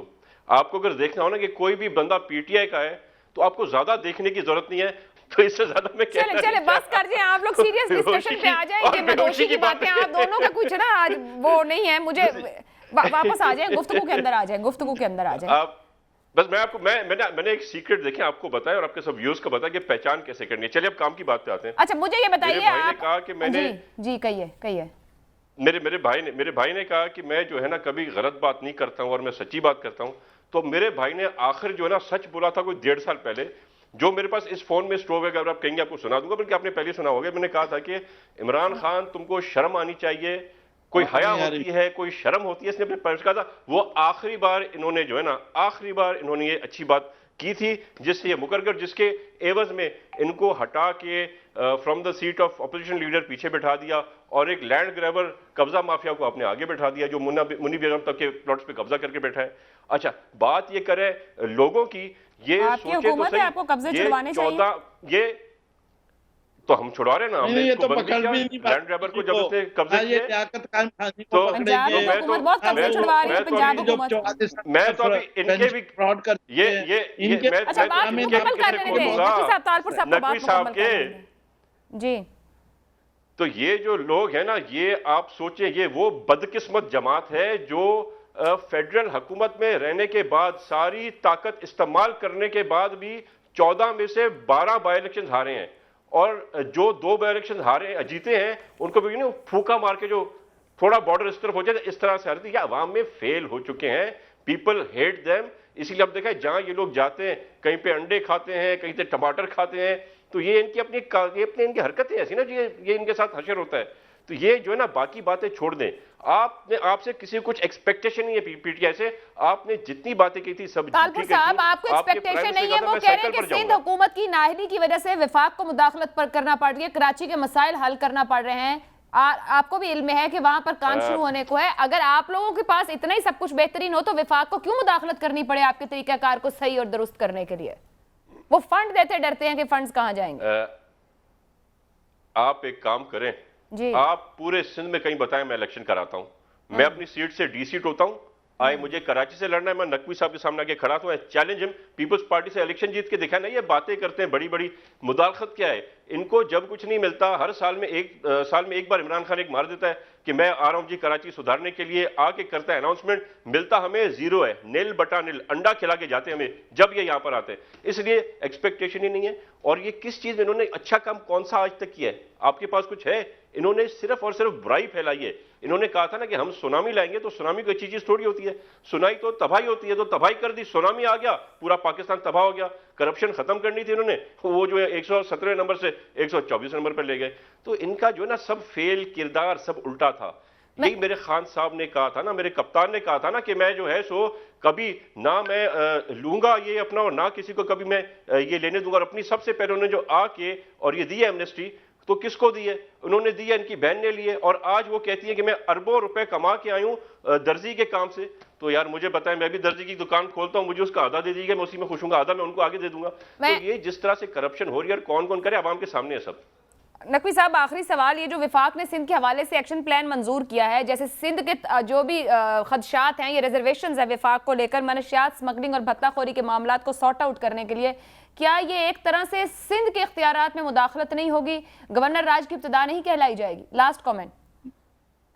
आपको अगर देखना हो ना कि कोई भी बंदा पीटीआई का है तो आपको ज्यादा देखने की जरूरत नहीं है, तो इससे ज्यादा मैं चले बस कर दिए। आप लोग सीरियस डिस्कशन पे आ जाएंगे। मदहोशी की बातें आप दोनों का कुछ ना आज वो नहीं है। मुझे वापस आ जाए, गुफ्तगू के अंदर आ जाए। आप बस मैंने एक सीक्रेट देखें आपको बताया और आपके सब व्यूज को बताया कि पहचान कैसे करनी है। चलिए अब काम की बात पे आते हैं। अच्छा मुझे ये बताइए, आप कहा कि मैंने जी कहिए। मेरे भाई ने कहा कि मैं जो है ना कभी गलत बात नहीं करता हूं और मैं सच्ची बात करता हूं। तो मेरे भाई ने आखिर जो है ना सच बोला था कोई 1.5 साल पहले, जो मेरे पास इस फोन में स्टोर है। अगर आप कहेंगे आपको सुना दूंगा, बल्कि आपने पहले सुना होगा। मैंने कहा था कि इमरान खान तुमको शर्म आनी चाहिए, कोई हया होती है, कोई शर्म होती है। इसने अपने पैर कहा था। वो आखिरी बार इन्होंने जो है ना ये अच्छी बात की थी जिससे ये मुकर कर, जिसके एवज में इनको हटा के from the seat of opposition leader पीछे बैठा दिया और एक लैंड ग्रैबर कब्जा माफिया को आपने आगे बैठा दिया जो मुन्नी बेगम तक के प्लॉट्स पे कब्जा करके बैठा है। अच्छा बात ये करे लोगों की, ये सोचे तो सही, आपको कब्जे छुड़वाने चाहिए। ये तो हम छुड़वा रहे हैं ना, हमने इसको पकड़ भी नहीं पाया लैंड ग्रैबर को जब उसने कब्जे किए। लियाकत खान खानी को पंजाब की हुकूमत बहुत कब्जे छुड़वा रही है। पंजाब हुकूमत मैं तो अभी इनके भी फ्रॉड कर ये मैं अच्छा बात मुकम्मल कर लेने दें नकवी साहब, तारपुर साहब बात मुकम्मल कर लेने दें जी। तो ये जो लोग हैं ना, ये आप सोचें ये वो बदकिस्मत जमात है जो फेडरल हुकूमत में रहने के बाद सारी ताकत इस्तेमाल करने के बाद भी 14 में से 12 बाई इलेक्शन हारे हैं और जो 2 बाई इलेक्शन हारे जीते हैं उनको भी नहीं फूका मार के जो थोड़ा बॉर्डर इस तरफ हो जाए इस तरह से हारती है। अवाम में फेल हो चुके हैं, पीपल हेट देम। इसीलिए अब देखा जहां ये लोग जाते हैं कहीं पे अंडे खाते हैं, कहीं से टमाटर खाते हैं, तो ये इनकी हरकतें ऐसी ना, ये इनके साथ हशर होता है। तो ये जो है ना बाकी बातें छोड़ दें। आपसे किसी को कुछ एक्सपेक्टेशन नहीं है पीटीआई से। आपने जितनी बातें की थी सब तारपुर साहब आपको एक्सपेक्टेशन नहीं है। वो कह रहे हैं कि सिंध हुकूमत की नाअहली की वजह से विफाक को मुदाखलत पर करना पड़ रही है, कराची के मसाइल हल करना पड़ रहे हैं। आपको भी इल्म है कि वहां पर काम शुरू होने को है। अगर आप लोगों के पास इतना ही सब कुछ बेहतरीन हो तो विफाक को क्यों मुदाखलत करनी पड़े आपके तरीकाकार को सही और दुरुस्त करने के लिए? वो फंड देते डरते हैं कि फंड्स कहां जाएंगे। आप एक काम करें जी, आप पूरे सिंध में कहीं बताएं मैं इलेक्शन कराता हूं। मैं अपनी सीट से डी सीट होता हूं, आए मुझे कराची से लड़ना है, मैं नकवी साहब के सामने आके खड़ा था, चैलेंज हिम, पीपल्स पार्टी से इलेक्शन जीत के दिखाया ना। ये बातें करते हैं बड़ी बड़ी, मुदाखलत क्या है इनको? जब कुछ नहीं मिलता हर साल में एक बार इमरान खान एक मार देता है कि मैं आ रहा हूं जी कराची सुधारने के लिए, आके करता है अनाउंसमेंट, मिलता हमें जीरो है, नील बटा नील, अंडा खिला के जाते हैं हमें जब ये यहां पर आते हैं। इसलिए एक्सपेक्टेशन ही नहीं है। और ये किस चीज में इन्होंने अच्छा काम कौन सा आज तक किया है? आपके पास कुछ है? इन्होंने सिर्फ और सिर्फ बुराई फैलाई है। इन्होंने कहा था ना कि हम सुनामी लाएंगे, तो सुनामी कोई अच्छी चीज थोड़ी होती है, सुनाई तो तबाही होती है, तो तबाही कर दी, सुनामी आ गया, पूरा पाकिस्तान तबाह हो गया। करप्शन खत्म करनी थी इन्होंने, वो जो है 117 नंबर से 124 नंबर पर ले गए। तो इनका जो है ना सब फेल किरदार, सब उल्टा था। यही मेरे खान साहब ने कहा था ना, मेरे कप्तान ने कहा था ना कि मैं जो है सो कभी ना मैं लूंगा ये अपना और ना किसी को कभी मैं ये लेने दूंगा। और अपनी सबसे पहले उन्होंने जो आके और ये दी है एमनेस्टी, तो तो किसको दी है? उन्होंने दी है, इनकी बहन ने ली है, और आज वो कहती है कि मैं अरबों रुपए कमा के आई हूं दर्जी के काम से। तो यार मुझे बताएं, मैं भी दर्जी की दुकान खोलता हूं, मुझे उसका आधा दे दीजिए, मैं उसी में खुश हूंगा, आधा मैं उनको आगे दे दूंगा। तो ये जिस तरह से करप्शन हो रही है, कौन कौन करे, आवाम के सामने है सब। नकवी साहब, आखिरी सवाल, ये जो विफाक ने सिंध के हवाले से एक्शन प्लान मंजूर किया है, जैसे सिंध के जो भी खदशात हैं, ये रिजर्वेशन है विफाक को लेकर, मनशियात स्मगलिंग और भत्ताखोरी के मामला को सॉर्ट आउट करने के लिए, क्या ये एक तरह से सिंध के इख्तियारात में मुदाखलत नहीं होगी? गवर्नर राज की इब्तिदा नहीं कहलाई जाएगी? Last comment.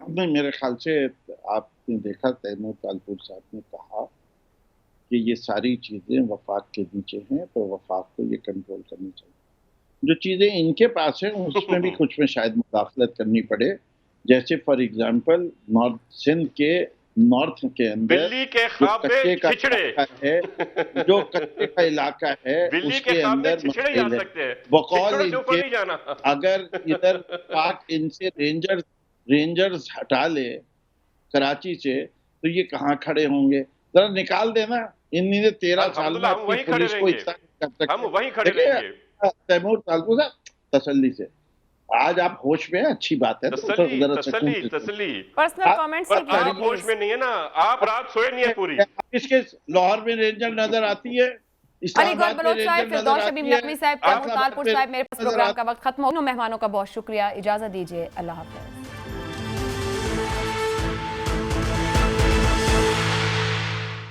नहीं, मेरे ख्याल से आपने देखा तैमूर तालपुर साहब ने कहा कि ये सारी चीजें वफाक के नीचे हैं, तो वफाक को ये कंट्रोल करनी चाहिए। जो चीजें इनके पास है उसमें भी कुछ में शायद मुदाखलत करनी पड़े, जैसे फॉर एग्जांपल नॉर्थ सिंध के नॉर्थ के अंदर बिल्ली के ख्वाब में छिछड़े है, जो कच्चे का इलाका है उसके अंदर छिछड़े जा सकते हैं, बकौल इनके नहीं जाना। अगर इधर पाक इनसे रेंजर्स हटा ले कराची से, तो ये कहाँ खड़े होंगे? जरा निकाल देना। इन्हीं 13 साल में अपनी पुलिस को इतना कर सकते, हम वहीं खड़े रहेंगे। तैमूर तालपुर साहब तसल्ली से, आज आप होश में हैं, अच्छी बात है। तसल्ली पर्सनल कमेंट्स से पर आप होश में नहीं है ना, आप रात सोए नहीं है पूरी। इसके लाहौर में रेंजर नजर आती है, इस्लामाबाद में रेंजर नजर आती है, नकवी साहब, तैमूर तालपुर साहब, मेरे पास प्रोग्राम का वक्त खत्म हो गया। मेहमानों का बहुत शुक्रिया, इजाजत दीजिए, अल्लाह हाफ़िज़।